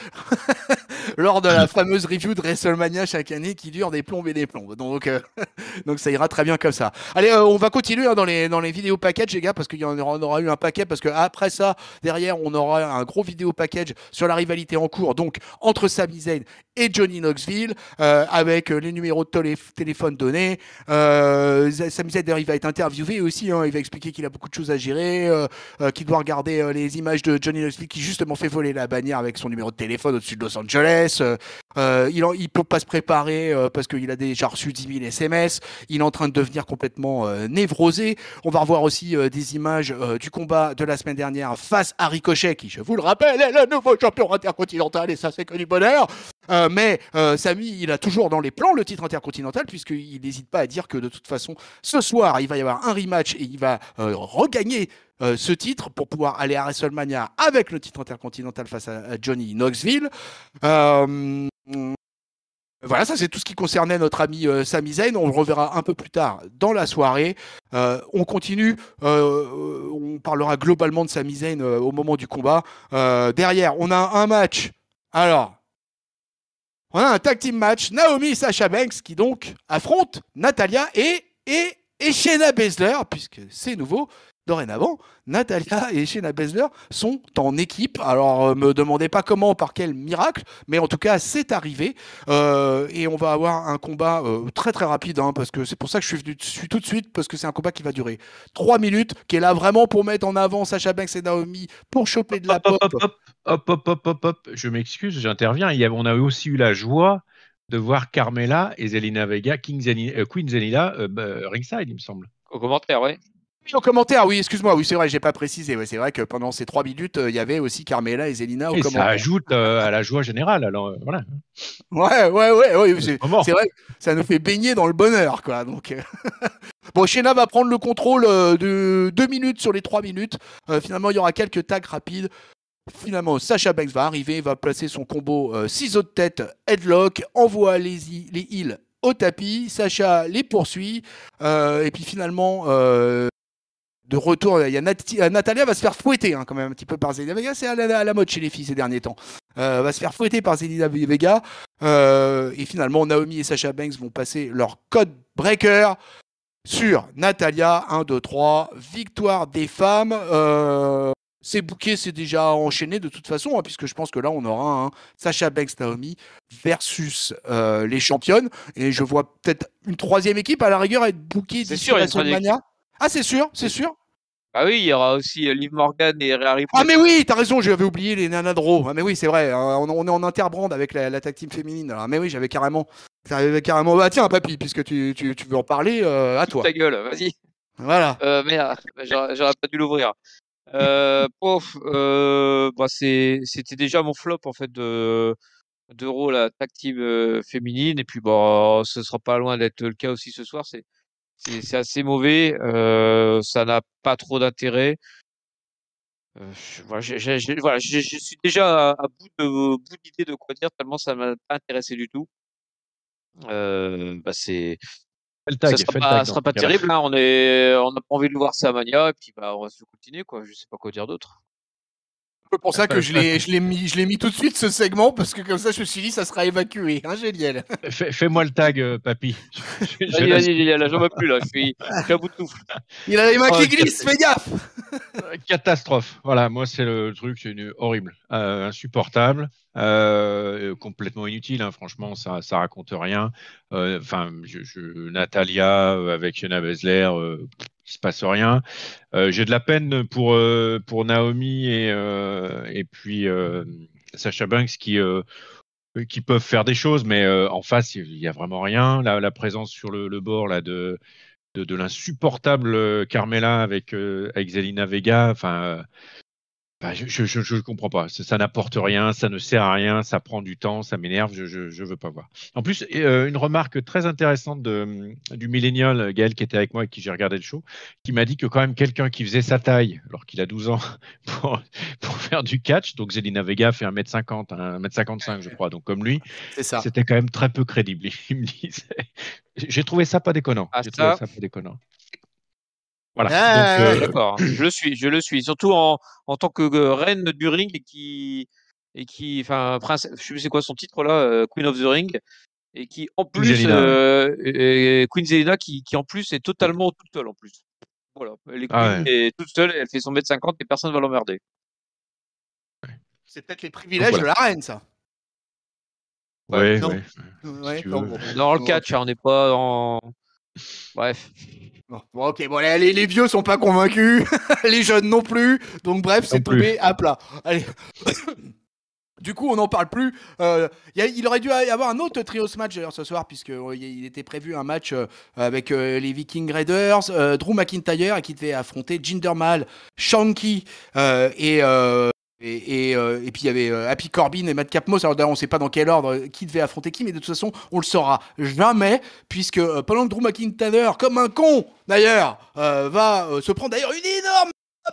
lors de la fameuse review de WrestleMania chaque année qui dure des plombes et des plombes. Donc, donc ça ira très bien comme ça. Allez, on va continuer hein, dans les vidéos package les gars parce qu'il y en aura eu un paquet parce que après ça, derrière, on aura un gros vidéo package sur la rivalité en cours donc entre Sami Zayn et Johnny Knoxville avec les numéros de téléphone donnés. Sami Zayn il va être interviewé aussi, hein, il va expliquer qu'il a beaucoup de choses à gérer, qu'il doit regarder les images de Johnny Knoxville qui justement fait voler la bannière avec son numéro de téléphone au-dessus de Los Angeles. Il peut pas se préparer parce qu'il a déjà reçu 10 000 SMS. Il est en train de devenir complètement névrosé. On va revoir aussi des images du combat de la semaine dernière face à Ricochet, qui, je vous le rappelle, est le nouveau champion intercontinental, et ça, c'est que du bonheur. Mais Sami, il a toujours dans les plans le titre intercontinental, puisqu'il n'hésite pas à dire que de toute façon, ce soir, il va y avoir un rematch et il va regagner ce titre pour pouvoir aller à WrestleMania avec le titre intercontinental face à Johnny Knoxville. Voilà, ça c'est tout ce qui concernait notre ami Sami Zayn. On le reverra un peu plus tard dans la soirée. On continue, on parlera globalement de Sami Zayn au moment du combat. Derrière, on a un match. Alors, on a un tag team match. Naomi et Sasha Banks qui donc affrontent Natalya et Shayna Baszler, puisque c'est nouveau. Dorénavant, Natalya et Shayna Baszler sont en équipe. Alors, me demandez pas comment, par quel miracle, mais en tout cas, c'est arrivé. Et on va avoir un combat très très rapide, hein, parce que c'est pour ça que je suis venu dessus tout de suite, parce que c'est un combat qui va durer 3 minutes, qui est là vraiment pour mettre en avant Sasha Banks et Naomi, pour choper de la pop. Hop. Je m'excuse, j'interviens. On a aussi eu la joie de voir Carmella et Zelina Vega, Queen Zelina, ringside, il me semble. Au commentaire, ouais. Oui, au commentaire, oui, excuse-moi, oui, c'est vrai, j'ai pas précisé. Ouais, c'est vrai que pendant ces 3 minutes, il y avait aussi Carmella et Zelina au commentaire. Ça ajoute à la joie générale. Alors voilà. Ouais, c'est vrai, ça nous fait baigner dans le bonheur, quoi. Donc, bon, Shayna va prendre le contrôle de 2 minutes sur les 3 minutes. Finalement, il y aura quelques tags rapides. Finalement, Sasha Banks va arriver, va placer son combo ciseaux de tête, headlock, envoie les heels au tapis. Sasha les poursuit. Et puis finalement, de retour, il y a Natalya va se faire fouetter quand même un petit peu par Zelina Vega. C'est à la mode chez les filles ces derniers temps. Va se faire fouetter par Zelina Vega. Et finalement, Naomi et Sasha Banks vont passer leur code breaker sur Natalya. 1, 2, 3. Victoire des femmes. C'est booké, c'est déjà enchaîné de toute façon, hein, puisque je pense que là, on aura un Sasha Banks Naomi versus les championnes. Et je vois peut-être une 3e équipe à la rigueur être bookée C'est d'ici sûr, il y a la une 3e WrestleMania. Ah, c'est sûr. Ah oui, il y aura aussi Liv Morgan et Rhea Ripley. Ah mais oui, t'as raison, j'avais oublié les nanas de Raw. Ah mais oui, c'est vrai, on est en interbrand avec la tag team féminine. Alors, mais oui, j'avais carrément... Bah tiens, papy, puisque tu veux en parler, à toi. Ta gueule, vas-y. Voilà. Merde, j'aurais pas dû l'ouvrir. C'était déjà mon flop en fait de Raw, la tag team féminine. Et puis ce sera pas loin d'être le cas aussi ce soir. C'est assez mauvais. Ça n'a pas trop d'intérêt. Je suis déjà à bout d'idées de quoi dire tellement ça m'a pas intéressé du tout. C'est ça sera pas terrible, hein. On n'a pas envie de voir ça à Mania et puis on va se continuer quoi. Je sais pas quoi dire d'autre. C'est pour ça que je l'ai mis tout de suite ce segment, parce que comme ça je me suis dit ça sera évacué, hein, génial. Fais-moi le tag, papy. Vas-y, là, j'en veux plus là, je suis à bout de souffle. Il a les mains qui glissent, fais gaffe. Catastrophe. Voilà, moi c'est le truc, c'est horrible, insupportable, complètement inutile. Hein, franchement, ça raconte rien. Enfin, Natalya avec Shayna Baszler, il se passe rien. J'ai de la peine pour Naomi et puis Sasha Banks qui peuvent faire des choses, mais en face il y a vraiment rien. La présence sur le bord là de l'insupportable Carmella avec Zelina Vega. Enfin, je comprends pas. Ça n'apporte rien, ça ne sert à rien, ça prend du temps, ça m'énerve. Je veux pas voir. En plus, une remarque très intéressante du millénial Gaël qui était avec moi et qui j'ai regardé le show, qui m'a dit que quand même quelqu'un qui faisait sa taille alors qu'il a 12 ans pour faire du catch, donc Zelina Vega fait 1m50, 1m55 je crois, donc comme lui, c'était quand même très peu crédible. Il me disait, j'ai trouvé ça pas déconnant. Voilà. D'accord. Je le suis. Surtout en tant que reine du ring princesse, je sais plus c'est quoi son titre là, Queen of the Ring, et qui en plus Queen Zelina qui en plus est totalement toute seule en plus. Voilà, elle est Queen et toute seule, elle fait son 1m50 et personne va l'emmerder. C'est peut-être les privilèges de la reine, ça. Ouais, Non. ouais. Ouais, tu non, veux. bon. Dans le Bon, catch, hein, on n'est pas dans. Bref. bon, ok, bon, les vieux sont pas convaincus, les jeunes non plus, donc bref, c'est Non plus. tombé à plat. Allez. Du coup, on n'en parle plus. Il aurait dû y avoir un autre trios match d'ailleurs ce soir, puisque il était prévu un match avec les Viking Raiders, Drew McIntyre, qui devait affronter Jinder Mahal, Shanky et puis il y avait Happy Corbin et Madcap Moss. Alors d'ailleurs, on ne sait pas dans quel ordre qui devait affronter qui, mais de toute façon, on le saura jamais, puisque pendant que Drew McIntyre, comme un con d'ailleurs, va se prendre d'ailleurs une énorme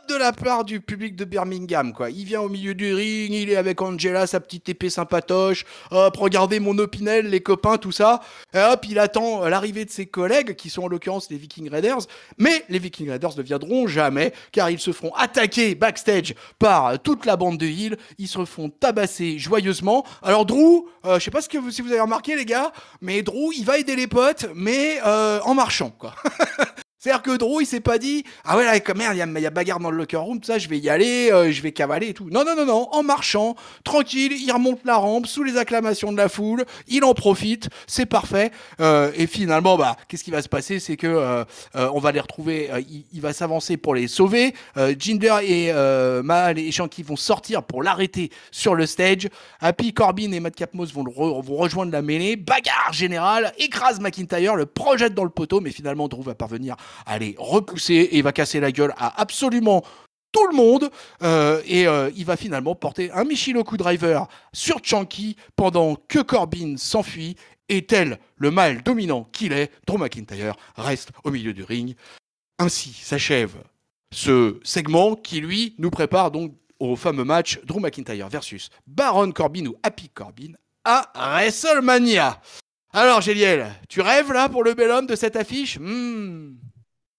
de la part du public de Birmingham, quoi. Il vient au milieu du ring, il est avec Angela, sa petite épée sympatoche. Hop, regardez mon Opinel, les copains, tout ça. Et hop, il attend l'arrivée de ses collègues, qui sont en l'occurrence les Viking Raiders. Mais les Viking Raiders ne viendront jamais, car ils se feront attaquer backstage par toute la bande de Hill. Ils se font tabasser joyeusement. Alors Drew, je sais pas si vous avez remarqué, les gars, mais Drew, il va aider les potes, mais en marchant, quoi. C'est-à-dire que Drew, il s'est pas dit ah ouais, là, merde, il y a bagarre dans le locker room, tout ça, je vais y aller, je vais cavaler et tout. Non, non, non, non, en marchant, tranquille, il remonte la rampe sous les acclamations de la foule, il en profite, c'est parfait. Et finalement, bah, qu'est-ce qui va se passer? C'est que on va les retrouver, il va s'avancer pour les sauver. Jinder et Mahal et Shanky vont sortir pour l'arrêter sur le stage. Happy Corbin et Madcap Moss vont rejoindre la mêlée. Bagarre générale, écrase McIntyre, le projette dans le poteau, mais finalement, Drew va parvenir à les repousser et il va casser la gueule à absolument tout le monde. Il va finalement porter un Michinoku Driver sur Shanky pendant que Corbin s'enfuit. Et tel le mâle dominant qu'il est, Drew McIntyre reste au milieu du ring. Ainsi s'achève ce segment qui, lui, nous prépare donc au fameux match Drew McIntyre versus Baron Corbin ou Happy Corbin à WrestleMania. Alors, Géliel, tu rêves là pour le bel homme de cette affiche?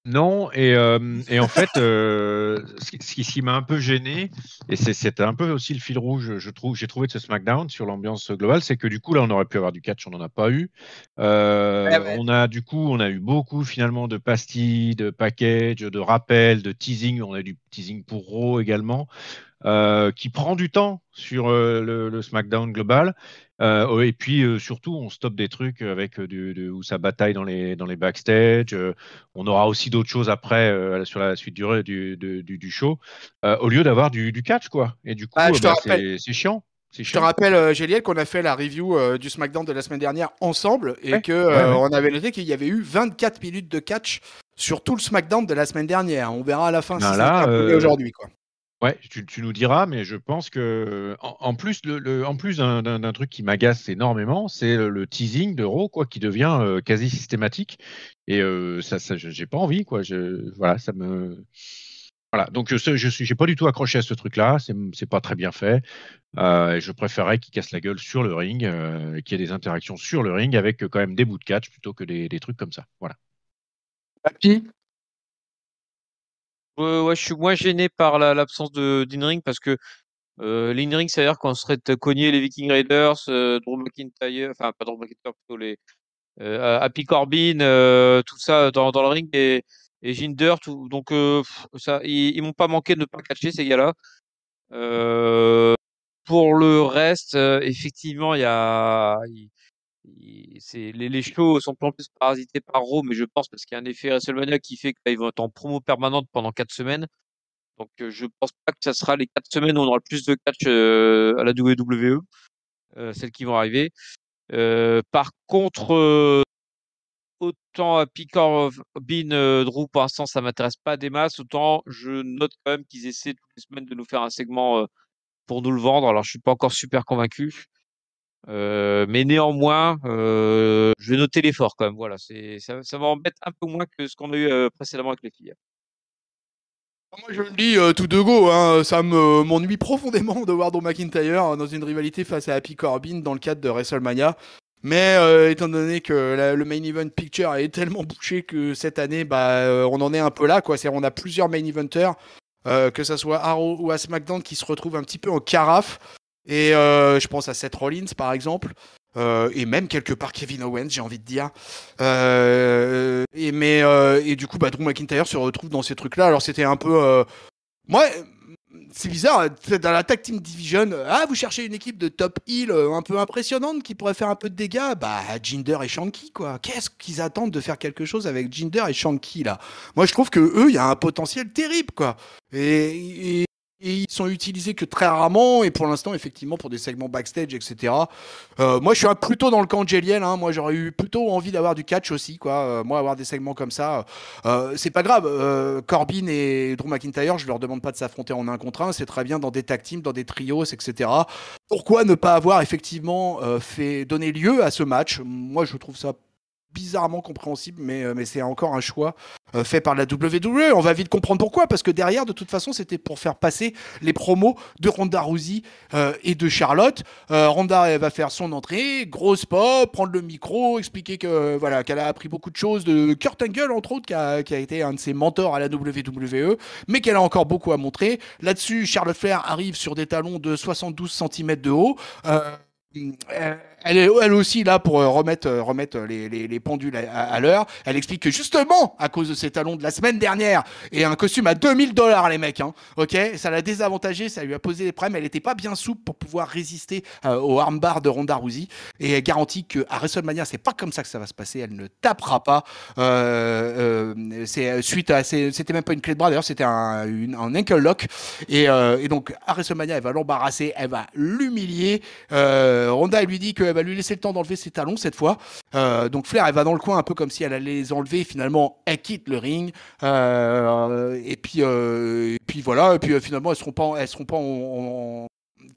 Non, et en fait, ce qui m'a un peu gêné, et c'était un peu aussi le fil rouge, j'ai trouvé de ce SmackDown sur l'ambiance globale, c'est que du coup, là, on aurait pu avoir du catch, on n'en a pas eu. Ouais. On a eu beaucoup finalement de pastilles, de packages, de rappels, de teasing. On a eu du teasing pour Raw également. Qui prend du temps sur le SmackDown global. Et puis surtout, on stoppe des trucs avec où ça bataille dans les backstage. On aura aussi d'autres choses après sur la suite du show, au lieu d'avoir du catch, quoi. Et du coup, Je te rappelle. c'est chiant. C'est Je te chiant. rappelle, Géliel, qu'on a fait la review du SmackDown de la semaine dernière ensemble et Ouais, que ouais. on avait noté qu'il y avait eu 24 minutes de catch sur tout le SmackDown de la semaine dernière. On verra à la fin si Ben ça a été là, imprimé aujourd'hui, quoi. ouais, tu nous diras, mais je pense que en plus, en plus d'un truc qui m'agace énormément, c'est le teasing de Raw, quoi, qui devient quasi systématique. Et j'ai pas envie, quoi. Voilà, ça me. Voilà, donc j'ai pas du tout accroché à ce truc-là. C'est pas très bien fait. Et je préférerais qu'il casse la gueule sur le ring, et qu'il y ait des interactions sur le ring avec quand même des bouts de catch plutôt que des trucs comme ça. Voilà. Papy. Ouais, je suis moins gêné par l'absence d'in-ring parce que l'in-ring, c'est-à-dire qu'on serait cogné les Viking Raiders, Drew McIntyre, enfin pas Drew McIntyre, plutôt les Happy Corbin, tout ça dans le ring et Jinder, tout. Donc ça, ils m'ont pas manqué de ne pas catcher ces gars-là. Pour le reste, effectivement, les shows sont en plus parasités par Raw, mais je pense parce qu'il y a un effet WrestleMania qui fait qu'ils vont être en promo permanente pendant 4 semaines. Donc je pense pas que ça sera les 4 semaines où on aura le plus de catch à la WWE, celles qui vont arriver. Par contre, autant Happy Corbin, Drew, pour l'instant, ça m'intéresse pas des masses. Autant je note quand même qu'ils essaient toutes les semaines de nous faire un segment pour nous le vendre. Alors, je suis pas encore super convaincu. Mais néanmoins, je vais noter l'effort quand même. Voilà, ça m'embête un peu moins que ce qu'on a eu précédemment avec les filles. Moi, je le dis tout de go, hein, ça m'ennuie profondément de voir Drew McIntyre dans une rivalité face à Happy Corbin dans le cadre de WrestleMania. Mais étant donné que le main event picture est tellement bouché que cette année, on en est un peu là, quoi. C'est-à-dire, on a plusieurs main eventers, que ça soit à Raw ou à SmackDown, qui se retrouvent un petit peu en carafe. Et je pense à Seth Rollins, par exemple. Et même quelque part Kevin Owens, j'ai envie de dire. Et du coup, Drew McIntyre se retrouve dans ces trucs-là. Alors c'était un peu, moi, c'est bizarre, dans la Tag Team Division, vous cherchez une équipe de top heel un peu impressionnante qui pourrait faire un peu de dégâts, Jinder et Shanky, quoi. Qu'est-ce qu'ils attendent de faire quelque chose avec Jinder et Shanky, là? Moi, je trouve que eux, il y a un potentiel terrible, quoi. Et ils sont utilisés que très rarement, et pour l'instant, effectivement, pour des segments backstage, etc. Moi, je suis plutôt dans le camp de Jeliel, hein. Moi, j'aurais eu plutôt envie d'avoir du catch aussi, quoi. Moi, avoir des segments comme ça, c'est pas grave. Corbin et Drew McIntyre, je leur demande pas de s'affronter en un contre un. C'est très bien dans des tag teams, dans des trios, etc. Pourquoi ne pas avoir effectivement fait donner lieu à ce match? Moi, je trouve ça bizarrement compréhensible, mais c'est encore un choix fait par la WWE. On va vite comprendre pourquoi, parce que derrière, de toute façon, c'était pour faire passer les promos de Ronda Rousey et de Charlotte. Ronda, elle va faire son entrée, grosse pop, prendre le micro, expliquer que voilà, qu'elle a appris beaucoup de choses de Kurt Angle, entre autres, qui a été un de ses mentors à la WWE, mais qu'elle a encore beaucoup à montrer. Là-dessus, Charlotte Flair arrive sur des talons de 72 cm de haut. Elle est elle aussi là pour remettre les pendules à l'heure. Elle explique que justement, à cause de ses talons de la semaine dernière et un costume à $2000, les mecs, hein, ok, ça l'a désavantagée, ça lui a posé des problèmes. Elle n'était pas bien souple pour pouvoir résister au armbar de Ronda Rousey. Et elle garantit qu'à WrestleMania, c'est pas comme ça que ça va se passer. Elle ne tapera pas. C'est suite à, c'était même pas une clé de bras d'ailleurs, c'était un ankle lock. Et donc à WrestleMania, elle va l'embarrasser, elle va l'humilier. Ronda, elle lui dit qu'elle va lui laisser le temps d'enlever ses talons cette fois. Donc Flair, elle va dans le coin un peu comme si elle allait les enlever. Finalement, elle quitte le ring. Et puis voilà. Et puis finalement, elles seront pas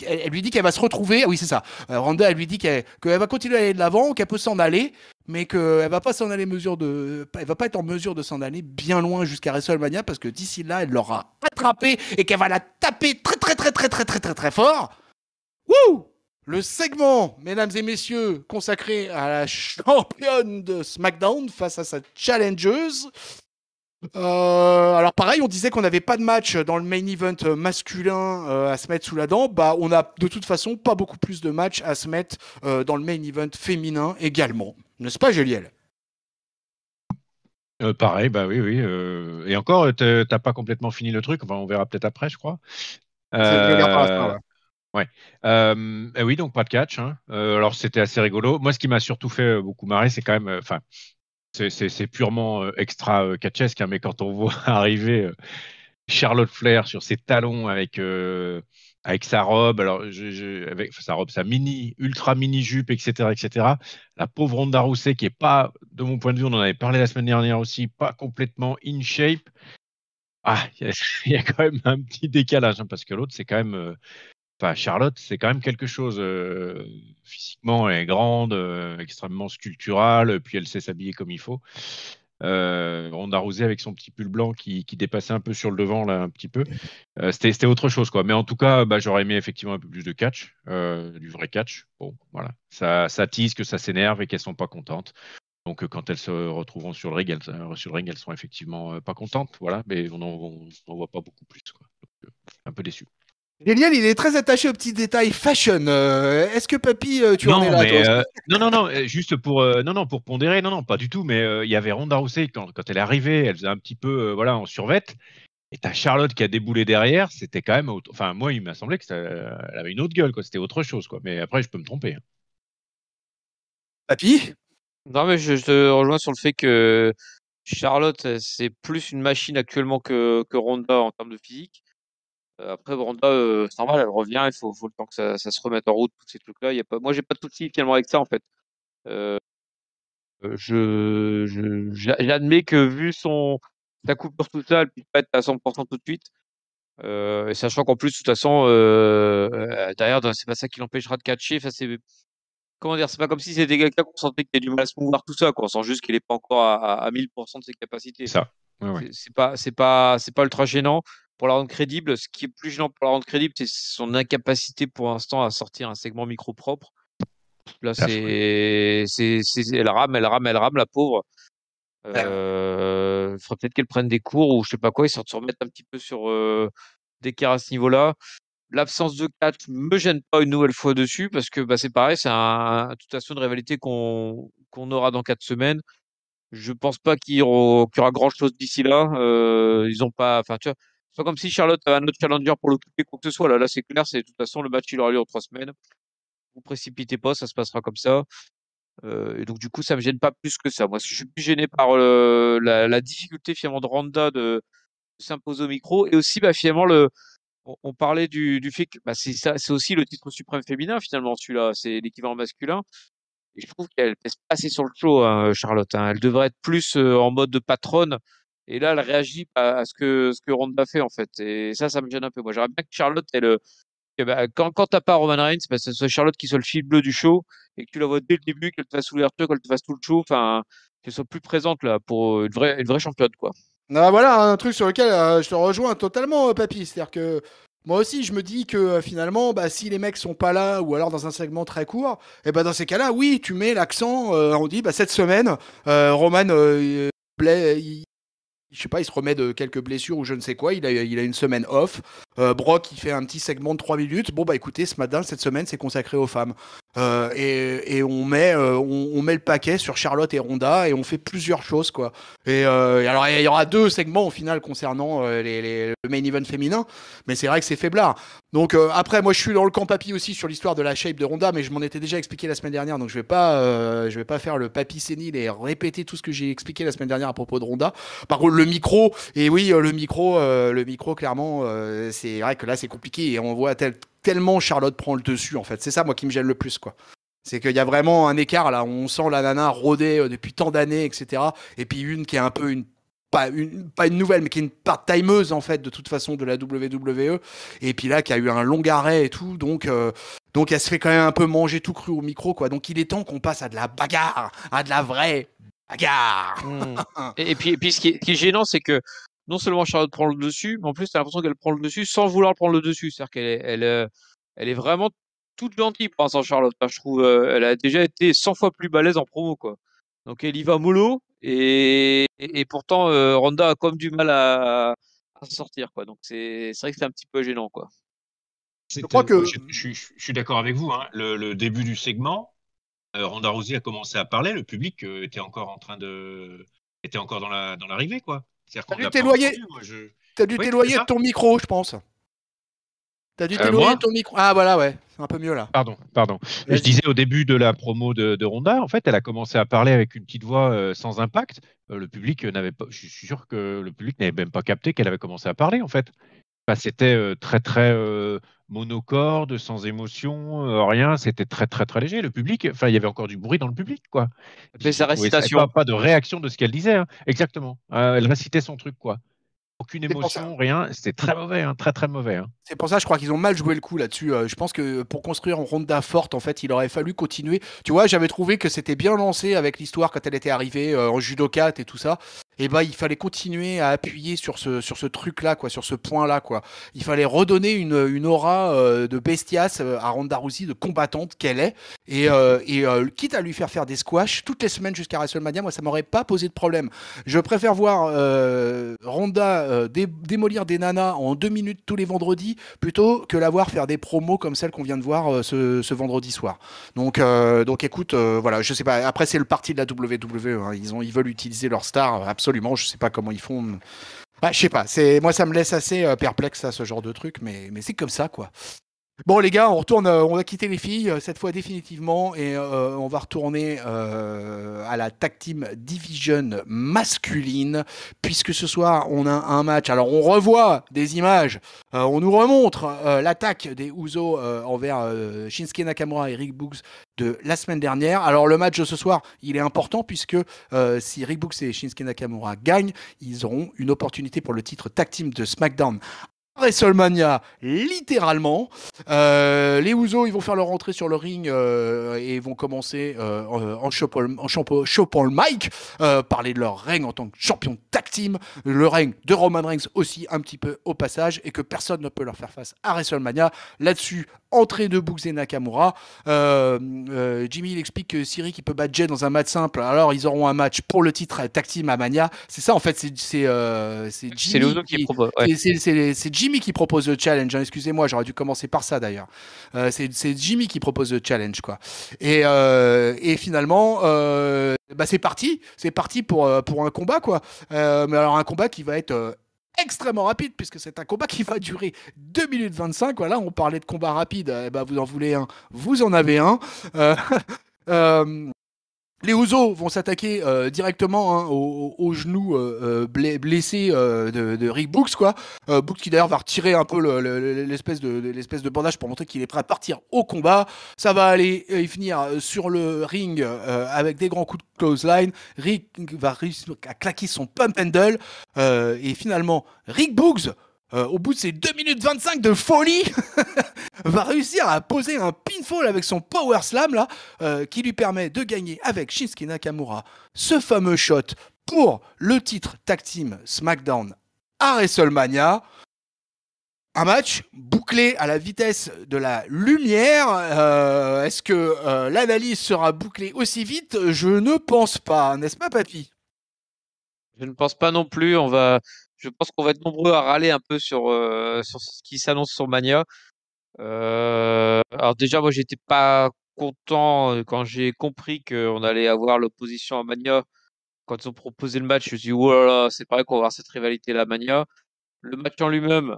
elle lui dit qu'elle va se retrouver. Oui, c'est ça. Ronda, elle lui dit qu'elle va continuer à aller de l'avant, qu'elle peut s'en aller, mais qu'elle va pas s'en aller elle va pas être en mesure de s'en aller bien loin jusqu'à WrestleMania parce que d'ici là, elle l'aura attrapée et qu'elle va la taper très très très très très très très très fort. Wouh! Le segment, mesdames et messieurs, consacré à la championne de SmackDown face à sa challengeuse. Alors pareil, on disait qu'on n'avait pas de match dans le main event masculin à se mettre sous la dent. On a de toute façon pas beaucoup plus de matchs à se mettre dans le main event féminin également. N'est-ce pas, Géliel? Pareil, bah oui, oui. Et encore, t'as pas complètement fini le truc. Enfin, on verra peut-être après, je crois. Je vais lire par la fin, Euh, ouais. Ouais. Oui, donc pas de catch, hein. Alors c'était assez rigolo. Moi, ce qui m'a surtout fait beaucoup marrer, c'est quand même, enfin, c'est purement extra catchesque, hein, mais quand on voit arriver Charlotte Flair sur ses talons avec sa robe, alors avec sa robe, sa mini, ultra mini jupe, etc., etc. La pauvre Ronda Rousey qui est pas, de mon point de vue, on en avait parlé la semaine dernière aussi, pas complètement in shape. Ah, il y a quand même un petit décalage, hein, parce que l'autre, c'est quand même enfin, Charlotte, c'est quand même quelque chose. Physiquement, elle est grande, extrêmement sculpturale, puis elle sait s'habiller comme il faut. Ronda Rousey avec son petit pull blanc qui dépassait un peu sur le devant, là, un petit peu. C'était autre chose, quoi. Mais en tout cas, j'aurais aimé effectivement un peu plus de catch, du vrai catch. Bon, voilà. Ça tease que ça s'énerve et qu'elles sont pas contentes. Donc, quand elles se retrouveront sur le ring, elles seront effectivement pas contentes. Voilà. Mais on n'en voit pas beaucoup plus, quoi. Donc, un peu déçu. Géliel, il est très attaché aux petits détails fashion. Est-ce que papy, tu en es Non, là, toi mais aussi? non, juste pour non, non, pour pondérer, non, non, pas du tout. Mais il y avait Ronda Rousey quand elle est arrivée, elle faisait un petit peu voilà en survette. Et t'as Charlotte qui a déboulé derrière. C'était quand même, enfin moi, il m'a semblé que elle avait une autre gueule, quoi. C'était autre chose, quoi. Mais après, je peux me tromper, hein. Papy? Non, mais je te rejoins sur le fait que Charlotte, c'est plus une machine actuellement que Ronda en termes de physique. Après, Ronda, c'est normal, elle revient, faut le temps que ça se remette en route, tous ces trucs-là. Y a pas... Moi, j'ai pas de souci finalement avec ça, en fait. Euh, j'admets que vu sa coupure tout ça, elle puisse pas être à 100% tout de suite. Et sachant qu'en plus, de toute façon, derrière, c'est pas ça qui l'empêchera de catcher. Enfin, comment dire, c'est pas comme si c'était quelqu'un qu'on sentait qu'il a du mal à se mouvoir tout ça, quoi. On sent juste qu'il est pas encore à 1000% de ses capacités. Ça. Ouais, ouais. C'est pas ultra gênant pour la rendre crédible. Ce qui est plus gênant pour la rendre crédible, c'est son incapacité pour l'instant à sortir un segment micro propre. Là, Affreux. elle rame, elle rame, elle rame, la pauvre. Faudrait peut-être qu'elle prenne des cours ou je sais pas quoi, histoire de se remettre un petit peu sur d'équerre à ce niveau-là. L'absence de catch me gêne pas une nouvelle fois dessus parce que c'est pareil, c'est de toute façon une rivalité qu'on aura dans 4 semaines. Je pense pas qu'il y aura grand chose d'ici là. Ils ont pas, enfin tu vois, C'est pas comme si Charlotte avait un autre challenger pour l'occuper, quoi que ce soit. Là, c'est clair, c'est de toute façon le match il aura lieu en 3 semaines. Vous précipitez pas, ça se passera comme ça. Et donc du coup, ça me gêne pas plus que ça. Moi, je suis plus gêné par la difficulté finalement de Ronda de s'imposer au micro et aussi finalement on parlait du fait que c'est ça, c'est aussi le titre suprême féminin finalement celui-là, c'est l'équivalent masculin. Et je trouve qu'elle pèse pas assez sur le show, hein, Charlotte. Hein. Elle devrait être plus en mode de patronne. Et là, elle réagit à ce que Ronda fait en fait. Et ça me gêne un peu. Moi, j'aimerais bien que Charlotte, quand t'as pas Roman Reigns, ce soit Charlotte qui soit le fil bleu du show et que tu la vois dès le début, qu'elle te fasse l'ouverture, qu'elle te fasse tout le show. Enfin, qu'elle soit plus présente là pour une vraie championne quoi. Ah, voilà un truc sur lequel je te rejoins totalement, Papy. C'est-à-dire que moi aussi, je me dis que finalement, si les mecs sont pas là ou alors dans un segment très court, et dans ces cas-là, oui, tu mets l'accent. On dit, cette semaine, Roman, je sais pas, il se remet de quelques blessures ou je ne sais quoi. Il a une semaine off. Brock, il fait un petit segment de 3 minutes. Bon, écoutez, ce matin, cette semaine, c'est consacré aux femmes. Et on met le paquet sur Charlotte et Ronda et on fait plusieurs choses, quoi. Et alors, il y aura 2 segments au final concernant le main event féminin. Mais c'est vrai que c'est faiblard. Donc, après, moi, je suis dans le camp papy aussi sur l'histoire de la shape de Ronda, mais je m'en étais déjà expliqué la semaine dernière. Donc, je vais pas faire le papy sénile et répéter tout ce que j'ai expliqué la semaine dernière à propos de Ronda. Par contre, le micro, le micro, clairement, c'est vrai que là, c'est compliqué et on voit tellement Charlotte prend le dessus, en fait. C'est ça, moi, qui me gêne le plus, quoi. C'est qu'il y a vraiment un écart, là. On sent la nana rôder depuis tant d'années, etc. Et puis une qui est un peu pas une nouvelle, mais qui est une part-timeuse, en fait, de toute façon, de la WWE. Et puis là, qui a eu un long arrêt et tout. Donc, elle se fait quand même un peu manger tout cru au micro, quoi. Donc, il est temps qu'on passe à de la bagarre, à de la vraie bagarre. Et puis ce qui est gênant, c'est que non seulement Charlotte prend le dessus, mais en plus, tu as l'impression qu'elle prend le dessus sans vouloir prendre le dessus. C'est-à-dire qu'elle est vraiment toute gentille pour l'instant, Charlotte. Enfin, je trouve elle a déjà été 100 fois plus balèze en promo, quoi. Donc elle y va mollo, et pourtant, Ronda a quand même du mal à s'en sortir, quoi. Donc c'est vrai que c'est un petit peu gênant, quoi. Je crois que Je suis d'accord avec vous. Hein. Le début du segment, Ronda Rousey a commencé à parler. Le public était encore dans l'arrivée, quoi. C'est-à-dire t'as qu'on dû l'a pas t'éloigner, entendu. Moi, t'as dû Oui, c'est t'éloigner de ça. ton micro, je pense. T'as dû t'éloigner Moi, de ton micro. Ah, voilà, ouais. C'est un peu mieux, là. pardon. Je Vas-y. disais au début de la promo de Ronda, en fait, elle a commencé à parler avec une petite voix sans impact. Le public n'avait pas. Je suis sûr que le public n'avait même pas capté qu'elle avait commencé à parler, en fait. Enfin, c'était très très monocorde, sans émotion, rien. C'était très très très léger. Le public, enfin, il y avait encore du bruit dans le public, quoi. Elle fait Ils sa ont trouvé ça, et pas, récitation. pas de réaction de ce qu'elle disait. Hein. Exactement. Elle récitait son truc, quoi. Aucune C'est pour ça. émotion, rien. C'était très mauvais, hein, très très mauvais. Hein. C'est pour ça, je crois qu'ils ont mal joué le coup là-dessus. Je pense que pour construire une Ronda forte, en fait, il aurait fallu continuer. Tu vois, j'avais trouvé que c'était bien lancé avec l'histoire quand elle était arrivée en judokate et tout ça. Et il fallait continuer à appuyer sur ce truc-là, quoi, sur ce point-là, quoi. Il fallait redonner une aura de bestiace à Ronda Rousey, de combattante qu'elle est. Et quitte à lui faire des squash toutes les semaines jusqu'à WrestleMania, moi, ça m'aurait pas posé de problème. Je préfère voir Ronda démolir des nanas en 2 minutes tous les vendredis plutôt que la voir faire des promos comme celle qu'on vient de voir ce vendredi soir. Donc écoute, voilà, je sais pas. Après, c'est le parti de la WWE. Hein. Ils veulent utiliser leur star absolument. Je sais pas comment ils font. Je sais pas. Moi, ça me laisse assez perplexe à ce genre de truc, mais c'est comme ça, quoi. Bon les gars, on retourne, on va quitter les filles cette fois définitivement et on va retourner à la Tag Team Division masculine puisque ce soir on a un match. Alors on revoit des images, on nous remontre l'attaque des Usos envers Shinsuke Nakamura et Rick Books de la semaine dernière. Alors le match de ce soir, il est important puisque si Rick Books et Shinsuke Nakamura gagnent, ils auront une opportunité pour le titre Tag Team de SmackDown WrestleMania, littéralement. Les Usos, ils vont faire leur entrée sur le ring et vont commencer en show Paul Mike, parler de leur règne en tant que champion tag team, le règne de Roman Reigns aussi un petit peu au passage, et que personne ne peut leur faire face à WrestleMania. Là-dessus, entrée de Books et Nakamura. Jimmy, il explique que Siri qui peut battre Jay dans un match simple, alors ils auront un match pour le titre tag team à Mania. C'est ça, en fait, c'est C'est Jimmy Lozo qui propose. Ouais. c'est Jimmy qui propose le challenge. Hein. Excusez-moi, j'aurais dû commencer par ça d'ailleurs. C'est Jimmy qui propose le challenge, quoi. Et finalement, c'est parti pour un combat, quoi. Mais alors un combat qui va être extrêmement rapide, puisque c'est un combat qui va durer 2 minutes 25. Voilà, on parlait de combat rapide, vous en voulez un, vous en avez un. Euh, euh, les Usos vont s'attaquer directement au genou blessé de Rick Books, quoi. Books qui d'ailleurs va retirer un peu l'espèce de bandage pour montrer qu'il est prêt à partir au combat. Ça va aller finir sur le ring avec des grands coups de clothesline. Rick va réussir à claquer son pump handle et finalement Rick Books, au bout de ces 2 minutes 25 de folie, va réussir à poser un pinfall avec son power slam là, qui lui permet de gagner avec Shinsuke Nakamura ce fameux shot pour le titre tag team SmackDown à WrestleMania. Un match bouclé à la vitesse de la lumière. Est-ce que l'analyse sera bouclée aussi vite? Je ne pense pas, n'est-ce pas, Papy? Je ne pense pas non plus. Je pense qu'on va être nombreux à râler un peu sur ce qui s'annonce sur Mania. Alors déjà, moi, j'étais pas content quand j'ai compris qu'on allait avoir l'opposition à Mania. Quand ils ont proposé le match, je me suis dit, oh là là, c'est pareil qu'on va avoir cette rivalité la Mania. Le match en lui-même,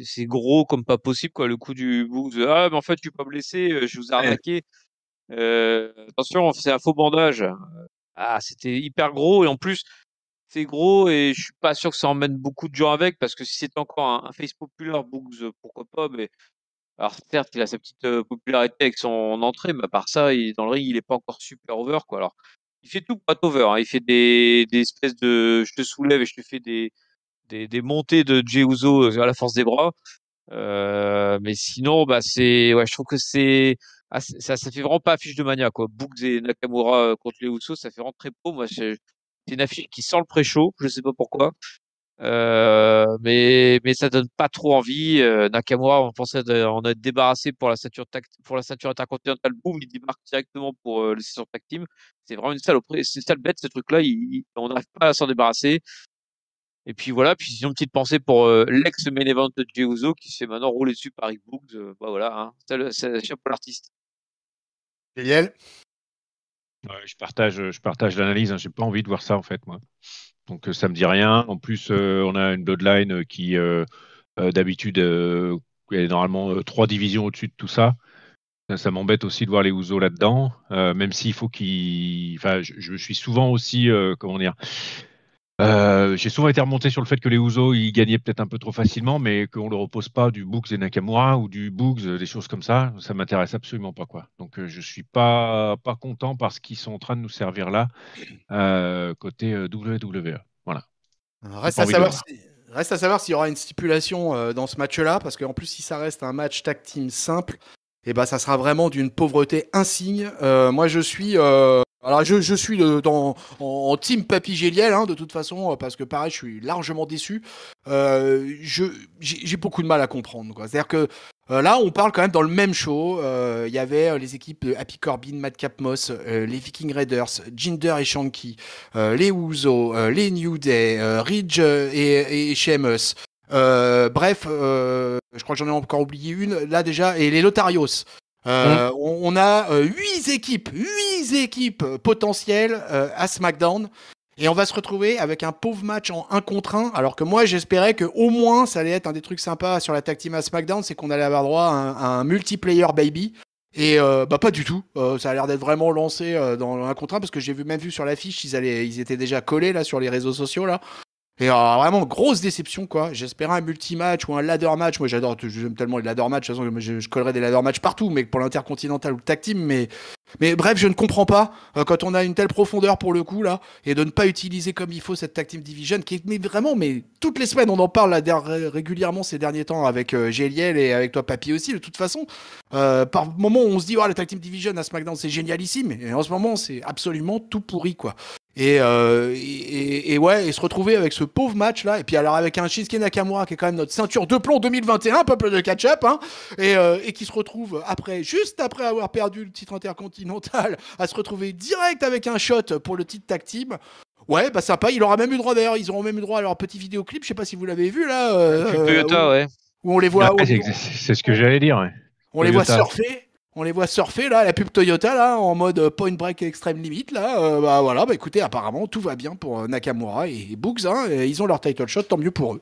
c'est gros comme pas possible, quoi. Le coup du Boogs, ah, mais en fait, je suis pas blessé, je vous ai arnaqué. Attention, c'est un faux bandage. Ah, c'était hyper gros et en plus, c'est gros et je suis pas sûr que ça emmène beaucoup de gens avec parce que si c'est encore un face populaire, Boogs, pourquoi pas, mais alors certes, il a sa petite popularité avec son entrée, mais à part ça, dans le ring, il est pas encore super over, quoi. Alors, il fait tout pour être over, hein. Il fait des espèces de, je te soulève et je te fais des montées de Jey Uso à la force des bras. Mais sinon, ouais, je trouve que ça fait vraiment pas affiche de Mania, quoi. Boogs et Nakamura contre les Usos, ça fait vraiment très beau. Moi, c'est une affiche qui sent le pré-show, je sais pas pourquoi. Mais ça donne pas trop envie. Nakamura, on pensait en être débarrassé pour la ceinture intercontinentale. Boum, il débarque directement pour les sessions tag team. C'est vraiment une saloperie, c'est une sale bête, ce truc-là. On n'arrive pas à s'en débarrasser. Et puis voilà, puis sinon, petite pensée pour l'ex-main event de Jey Uso qui se fait maintenant rouler dessus par Rick Boogs. Voilà, hein. C'est chapeau l'artiste. Génial. Ouais, je partage l'analyse. Hein. J'ai pas envie de voir ça en fait, moi. Donc ça me dit rien. En plus, on a une bloodline qui d'habitude est normalement 3 divisions au-dessus de tout ça. Ça m'embête aussi de voir les Usos là-dedans, même s'il faut qu'ils. Enfin, je suis souvent aussi, comment dire. J'ai souvent été remonté sur le fait que les Usos ils gagnaient peut-être un peu trop facilement, mais qu'on ne leur oppose pas du Boogs et Nakamura ou du Boogs, des choses comme ça. Ça m'intéresse absolument pas, quoi. Donc je suis pas content parce qu'ils sont en train de nous servir là côté WWE. Voilà. Reste à savoir s'il y aura une stipulation dans ce match-là, parce qu'en plus, si ça reste un match tag team simple, ça sera vraiment d'une pauvreté insigne. Moi, je suis en team Papy Géliel, hein, de toute façon, parce que pareil, je suis largement déçu. J'ai beaucoup de mal à comprendre, quoi. C'est-à-dire que là, on parle quand même dans le même show. Il y avait les équipes de Happy Corbin, Madcap Moss, les Viking Raiders, Jinder et Shanky, les Usos, les New Day, Ridge et Sheamus. Bref, je crois que j'en ai encore oublié une là déjà, et les Lotarios. On a 8 équipes potentielles à SmackDown. Et on va se retrouver avec un pauvre match en 1 contre 1. Alors que moi, j'espérais que au moins, ça allait être un des trucs sympas sur la tag team à SmackDown, c'est qu'on allait avoir droit à un multiplayer baby. Et pas du tout. Ça a l'air d'être vraiment lancé dans un contre 1 parce que j'ai même vu sur l'affiche, ils étaient déjà collés là sur les réseaux sociaux là. Et vraiment grosse déception, quoi. J'espérais un multi-match ou un ladder match. Moi j'aime tellement les ladder match. De toute façon, je collerais des ladder match partout, mais pour l'intercontinental ou le tag team. Mais bref, je ne comprends pas quand on a une telle profondeur pour le coup là, et de ne pas utiliser comme il faut cette tag team division qui est mais toutes les semaines on en parle là, régulièrement ces derniers temps avec Géliel et avec toi Papy aussi. De toute façon, par moment on se dit la tag team division à SmackDown c'est génialissime, et en ce moment c'est absolument tout pourri, quoi. Et se retrouver avec ce pauvre match là, et puis alors avec un Shinsuke Nakamura qui est quand même notre ceinture de plomb 2021, peuple de catch-up, hein, et qui se retrouve juste après avoir perdu le titre intercontinental, à se retrouver direct avec un shot pour le titre tag team. Ouais, sympa. Il aura même eu droit d'ailleurs, ils auront même eu droit à leur petit vidéoclip. Je sais pas si vous l'avez vu là. Toyota, ouais. Où on les voit. Ouais, c'est ce que j'allais dire. Ouais. On les voit surfer. On les voit surfer là, la pub Toyota là, en mode point break extrême limite là. Bah voilà, bah écoutez, apparemment tout va bien pour Nakamura et Boogs, hein, et ils ont leur title shot, tant mieux pour eux.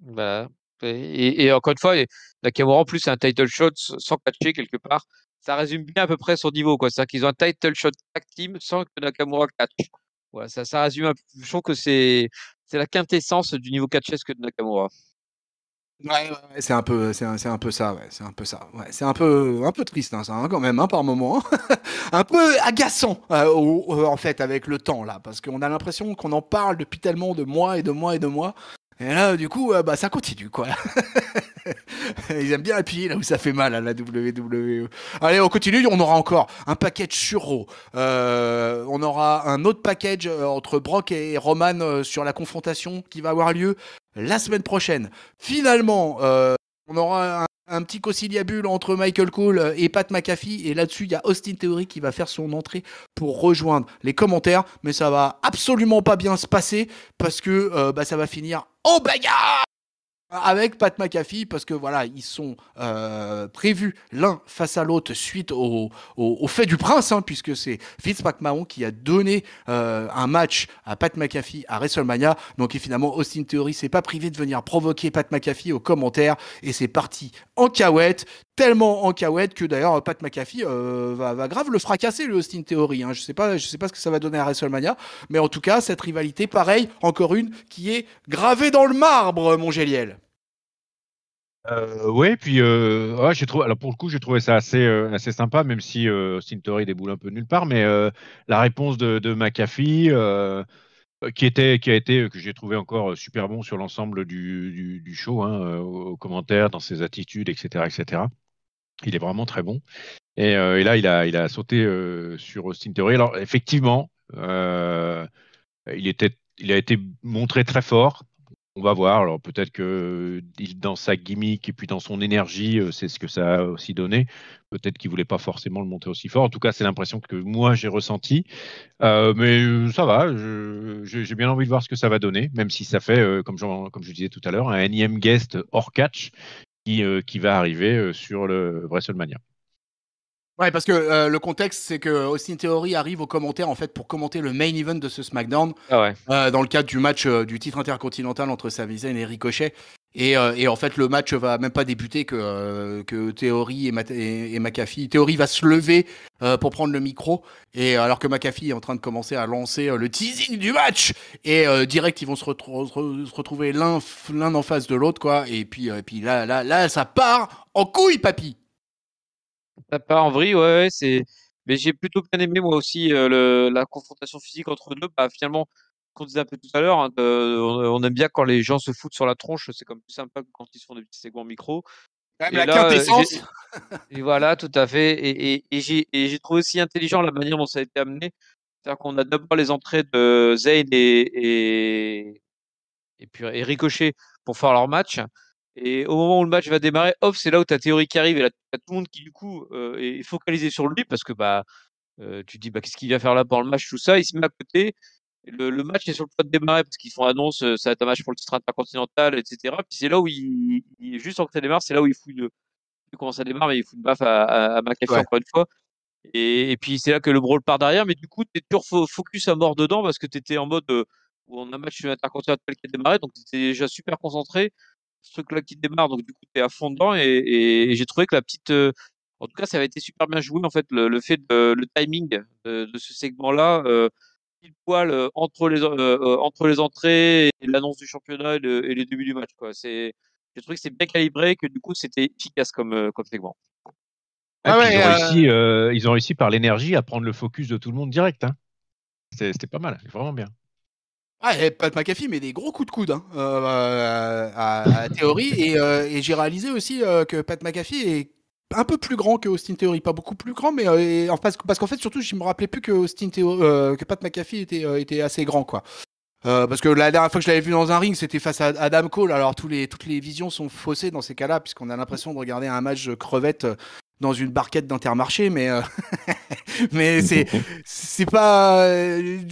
Bah, et encore une fois, Nakamura en plus c'est un title shot sans catcher quelque part. Ça résume bien à peu près son niveau, quoi. C'est-à-dire qu'ils ont un title shot tag team sans que Nakamura catch. Voilà, ça résume un peu. Je trouve que c'est la quintessence du niveau catchesque de Nakamura. Ouais, c'est un peu ça, ouais, c'est un peu ça. Ouais, c'est un peu triste, hein, ça, hein, quand même, hein, par moment. Un peu agaçant, en fait, avec le temps, là, parce qu'on a l'impression qu'on en parle depuis tellement de mois et de mois et de mois. Et là, du coup, bah, ça continue, quoi. Ils aiment bien appuyer là où ça fait mal à la WWE. Allez, on continue. On aura encore un package sur Raw. On aura un autre package entre Brock et Roman sur la confrontation qui va avoir lieu la semaine prochaine. Finalement, on aura un petit conciliabule entre Michael Cole et Pat McAfee. Et là-dessus, il y a Austin Theory qui va faire son entrée pour rejoindre les commentaires. Mais ça va absolument pas bien se passer parce que bah, ça va finir en bagarre avec Pat McAfee, parce que voilà, ils sont prévus l'un face à l'autre suite au fait du prince, hein, puisque c'est Vince McMahon qui a donné un match à Pat McAfee à WrestleMania. Donc et finalement, Austin Theory s'est pas privé de venir provoquer Pat McAfee aux commentaires, et c'est parti en cahuète, tellement en cahuète que d'ailleurs Pat McAfee va grave le fracasser, le Austin Theory. Hein. Je sais pas ce que ça va donner à WrestleMania, mais en tout cas, cette rivalité, pareil, encore une qui est gravée dans le marbre, mon Géliel. Ouais, puis ouais, alors pour le coup, j'ai trouvé ça assez sympa, même si Austin Theory déboule un peu nulle part, mais la réponse de McAfee, qui a été, que j'ai trouvé encore super bon sur l'ensemble du show, hein, aux commentaires, dans ses attitudes, etc., etc. Il est vraiment très bon. Et là, il a sauté sur Austin Theory. Alors, effectivement, il a été montré très fort. On va voir. Alors, peut-être que dans sa gimmick et puis dans son énergie, c'est ce que ça a aussi donné. Peut-être qu'il voulait pas forcément le montrer aussi fort. En tout cas, c'est l'impression que moi, j'ai ressenti. Mais ça va. J'ai bien envie de voir ce que ça va donner, même si ça fait, comme je disais tout à l'heure, un énième guest hors catch qui va arriver sur le WrestleMania. Ouais, parce que le contexte, c'est que Austin Theory arrive aux commentaires en fait pour commenter le main event de ce SmackDown, Ah ouais. dans le cadre du match du titre intercontinental entre Sami Zayn et Ricochet. Et en fait, le match va même pas débuter que Theory et McAfee. Theory va se lever pour prendre le micro, et alors que McAfee est en train de commencer à lancer le teasing du match. Et direct, ils vont se retrouver l'un en face de l'autre, quoi. Et puis là, ça part en couille, papy. Ça part en vrille, ouais, ouais, mais j'ai plutôt bien aimé moi aussi la confrontation physique entre eux deux. Bah, finalement, qu'on disait un peu tout à l'heure, hein, on aime bien quand les gens se foutent sur la tronche, c'est comme plus sympa que quand ils se font des petits segments micro. Quand même Et la là, quintessence. et voilà, tout à fait. Et j'ai trouvé aussi intelligent la manière dont ça a été amené. C'est-à-dire qu'on a d'abord les entrées de Zayn et Ricochet pour faire leur match. Et au moment où le match va démarrer, hop, c'est là où tu as Théorie qui arrive et là, tu as tout le monde qui, du coup, est focalisé sur lui parce que bah, tu te dis, bah, qu'est-ce qu'il vient faire là pendant le match, tout ça. Il se met à côté. Et le match est sur le point de démarrer parce qu'ils font annonce, ça va être un match pour le titre intercontinental, etc. Puis c'est là où juste en que ça démarre, c'est là où il fouille comment ça démarre, mais il fout une baffe à McAfee Ouais. encore une fois. Et puis c'est là que le brawl part derrière, mais du coup, tu es toujours focus à mort dedans parce que tu étais en mode où on a un match intercontinental qui a démarré, donc tu étais déjà super concentré. Ce truc-là qui démarre, donc du coup, tu es à fond dedans. Et j'ai trouvé que la petite. En tout cas, ça avait été super bien joué, en fait, le fait le timing de ce segment-là, pile poil entre les entrées et l'annonce du championnat et les débuts du match, quoi. J'ai trouvé que c'est bien calibré, que du coup, c'était efficace comme segment. Et Ouais, puis ouais, ils ont réussi par l'énergie à prendre le focus de tout le monde direct, hein. C'était pas mal, vraiment bien. et Pat McAfee met des gros coups de coude, hein, à Theory, et j'ai réalisé aussi que Pat McAfee est un peu plus grand que Austin Theory, pas beaucoup plus grand, mais parce qu'en fait surtout je me rappelais plus que que Pat McAfee était assez grand, quoi. Parce que la dernière fois que je l'avais vu dans un ring, c'était face à Adam Cole. Alors toutes les visions sont faussées dans ces cas-là, puisqu'on a l'impression de regarder un match de crevettes dans une barquette d'Intermarché, mais mais c'est pas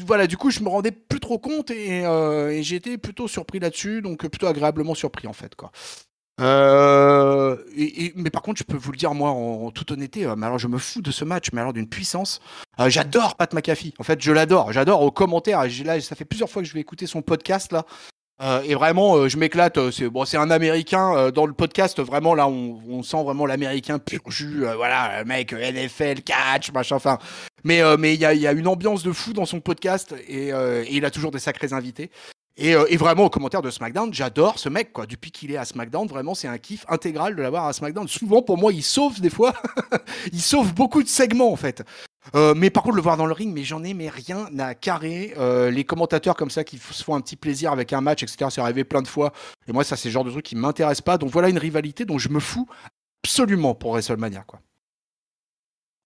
voilà. Du coup, je me rendais plus trop compte, et j'étais plutôt surpris là-dessus, donc plutôt agréablement surpris en fait, quoi. Mais par contre, je peux vous le dire, moi, en toute honnêteté, mais alors je me fous de ce match, mais alors d'une puissance. J'adore Pat McAfee. En fait, je l'adore. J'adore aux commentaires. Là, ça fait plusieurs fois que je vais écouter son podcast là. Et vraiment, je m'éclate. C'est un Américain dans le podcast. Vraiment, là, on sent vraiment l'Américain pur jus. Voilà, mec, NFL, catch, machin. Enfin, mais il y a une ambiance de fou dans son podcast et il a toujours des sacrés invités. Et vraiment, aux commentaires de SmackDown, j'adore ce mec, quoi. Depuis qu'il est à SmackDown, vraiment, c'est un kiff intégral de l'avoir à SmackDown. Souvent, pour moi, il sauve des fois. Il sauve beaucoup de segments, en fait. Mais par contre, le voir dans le ring, mais j'en ai mais rien à carrer. Les commentateurs comme ça qui se font un petit plaisir avec un match, etc. C'est arrivé plein de fois. Et moi, ça, c'est le genre de truc qui m'intéresse pas. Donc voilà une rivalité dont je me fous absolument pour WrestleMania, quoi.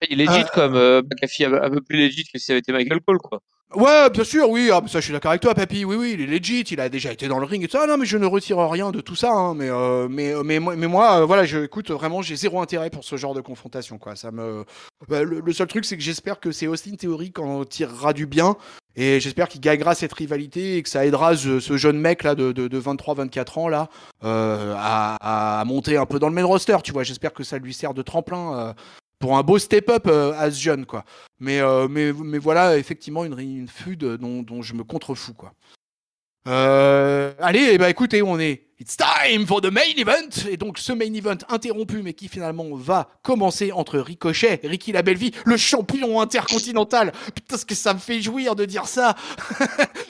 Il est legit comme McAfee, un peu plus legit que si ça avait été Michael Cole, quoi. Ouais, bien sûr, oui, ah, ça je suis d'accord avec toi, papy. Oui, oui, il est legit, il a déjà été dans le ring et tout ça. Non, mais je ne retire rien de tout ça, hein, mais moi, voilà, écoute, vraiment, j'ai zéro intérêt pour ce genre de confrontation, quoi. Le seul truc, c'est que j'espère que c'est Austin Theory qui en tirera du bien, et j'espère qu'il gagnera cette rivalité et que ça aidera ce jeune mec là de 23-24 ans là à monter un peu dans le main roster, tu vois. J'espère que ça lui sert de tremplin. Pour un beau step-up à ce jeune, quoi. Mais voilà, effectivement, une feud dont je me contrefous, quoi. Allez, bah écoutez, on est. It's time for the main event! Et donc, ce main event interrompu, mais qui finalement va commencer entre Ricochet, Ricky la Belle-Vie, le champion intercontinental. Putain, ce que ça me fait jouir de dire ça!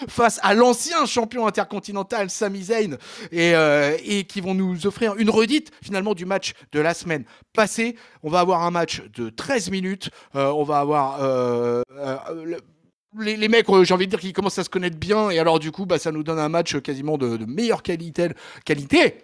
Face à l'ancien champion intercontinental, Sami Zayn, et qui vont nous offrir une redite finalement du match de la semaine passée. On va avoir un match de 13 minutes. On va avoir. Les mecs, j'ai envie de dire qu'ils commencent à se connaître bien, et alors du coup, bah, ça nous donne un match quasiment de meilleure qualité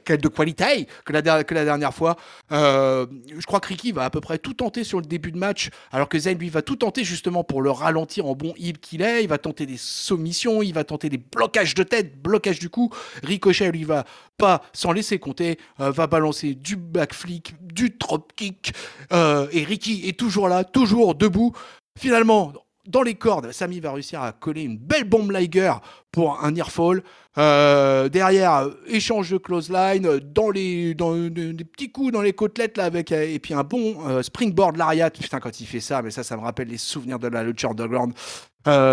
que la dernière fois. Je crois que Ricky va à peu près tout tenter sur le début de match, alors que Zayn, lui, va tout tenter justement pour le ralentir en bon heel qu'il est. Il va tenter des soumissions, il va tenter des blocages de tête, blocages du cou. Ricochet, lui, va pas s'en laisser compter, va balancer du backflip, du dropkick, et Ricky est toujours là, toujours debout. Finalement, dans les cordes, Sami va réussir à coller une belle bombe Liger pour un nearfall. Derrière, échange de clothesline, des petits coups dans les côtelettes là, et puis un bon springboard lariat. Putain, quand il fait ça, mais ça me rappelle les souvenirs de la Lucha Underground.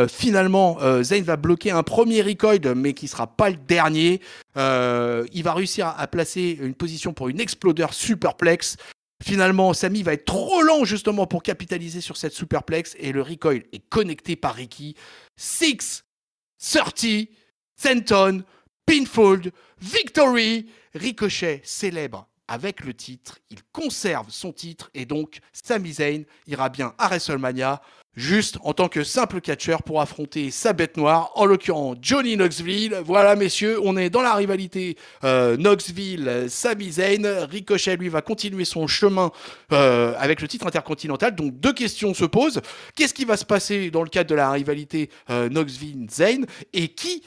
Finalement, Zayn va bloquer un premier recoil, mais qui sera pas le dernier. Il va réussir à placer une position pour une exploder superplex. Finalement, Sami va être trop lent justement pour capitaliser sur cette superplex et le recoil est connecté par Ricky. 6-30, Senton, pinfall, victory. Ricochet célèbre avec le titre, il conserve son titre et donc Sami Zayn ira bien à WrestleMania juste en tant que simple catcheur pour affronter sa bête noire, en l'occurrence Johnny Knoxville. Voilà messieurs, on est dans la rivalité Knoxville-Sami Zayn. Ricochet lui va continuer son chemin avec le titre intercontinental. Donc deux questions se posent. Qu'est-ce qui va se passer dans le cadre de la rivalité Knoxville-Zayn et qui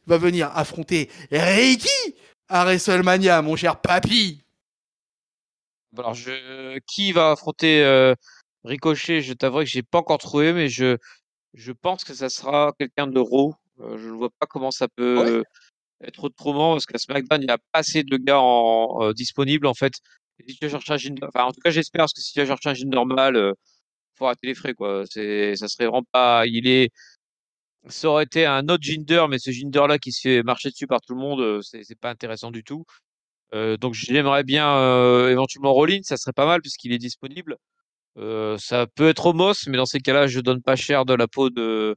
va venir affronter Ricky à WrestleMania, mon cher papy? Alors, qui va affronter Ricochet? Je t'avoue que j'ai pas encore trouvé, mais je pense que ça sera quelqu'un de Raw. Je ne vois pas comment ça Ouais. peut être autrement, parce qu'à SmackDown, il n'y a pas assez de gars disponibles, en fait. Et si tu vas chercher un Jinder, enfin, en tout cas, j'espère, parce que si tu vas chercher un Jinder normal, faut arrêter les frais, quoi. Ça serait vraiment pas. Ça aurait été un autre Jinder, mais ce Jinder-là qui se fait marcher dessus par tout le monde, c'est pas intéressant du tout. Donc, j'aimerais bien éventuellement Rollins, ça serait pas mal, puisqu'il est disponible. Ça peut être Omos, mais dans ces cas-là, je donne pas cher de la peau de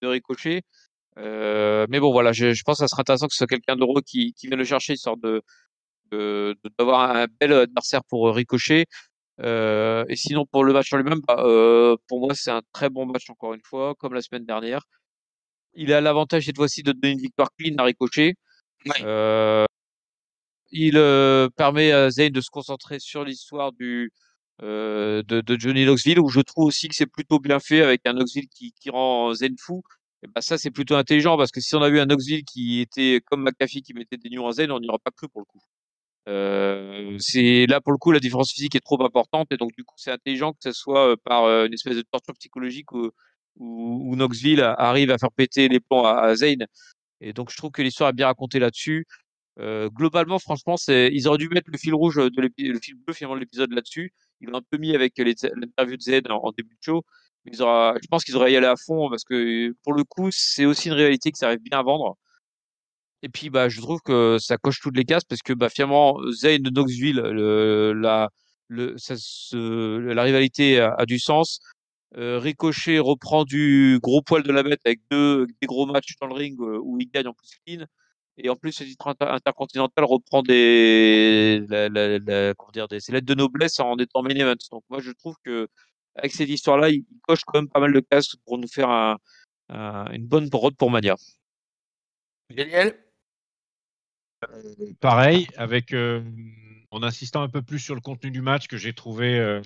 Ricochet. Mais bon, voilà, je pense que ça serait intéressant que ce soit quelqu'un d'heureux qui vienne le chercher, histoire d'avoir un bel adversaire pour Ricochet. Et sinon, pour le match en lui-même, pour moi, c'est un très bon match, encore une fois, comme la semaine dernière. Il a l'avantage cette fois-ci de donner une victoire clean à Ricochet. Ouais. Il permet à Zayn de se concentrer sur l'histoire de Johnny Knoxville, où je trouve aussi que c'est plutôt bien fait avec un Knoxville qui rend Zayn fou. Et bah ça, c'est plutôt intelligent, parce que si on a eu un Knoxville qui était comme McAfee qui mettait des nions à Zayn, on n'y aurait pas cru pour le coup. C'est là pour le coup la différence physique est trop importante, et donc du coup c'est intelligent que ce soit par une espèce de torture psychologique où Knoxville arrive à faire péter les plombs à Zayn. Et donc je trouve que l'histoire est bien racontée là-dessus. Globalement, franchement, ils auraient dû mettre le fil rouge le fil bleu finalement de l'épisode là-dessus. Ils l'ont un peu mis avec l'interview de Z en début de show. Mais je pense qu'ils auraient y aller à fond parce que pour le coup, c'est aussi une réalité que ça arrive bien à vendre. Et puis, bah, je trouve que ça coche toutes les cases parce que, bah, finalement, Zayn de Knoxville, la rivalité a du sens. Ricochet reprend du gros poil de la bête avec des gros matchs dans le ring où il gagne en plus clean. Et en plus, ce titre intercontinental reprend ses lettres de noblesse en étant main event. Donc, moi, je trouve que avec cette histoire-là, il coche quand même pas mal de cases pour nous faire une bonne road pour Mania. Gabriel? Pareil, en insistant un peu plus sur le contenu du match que j'ai trouvé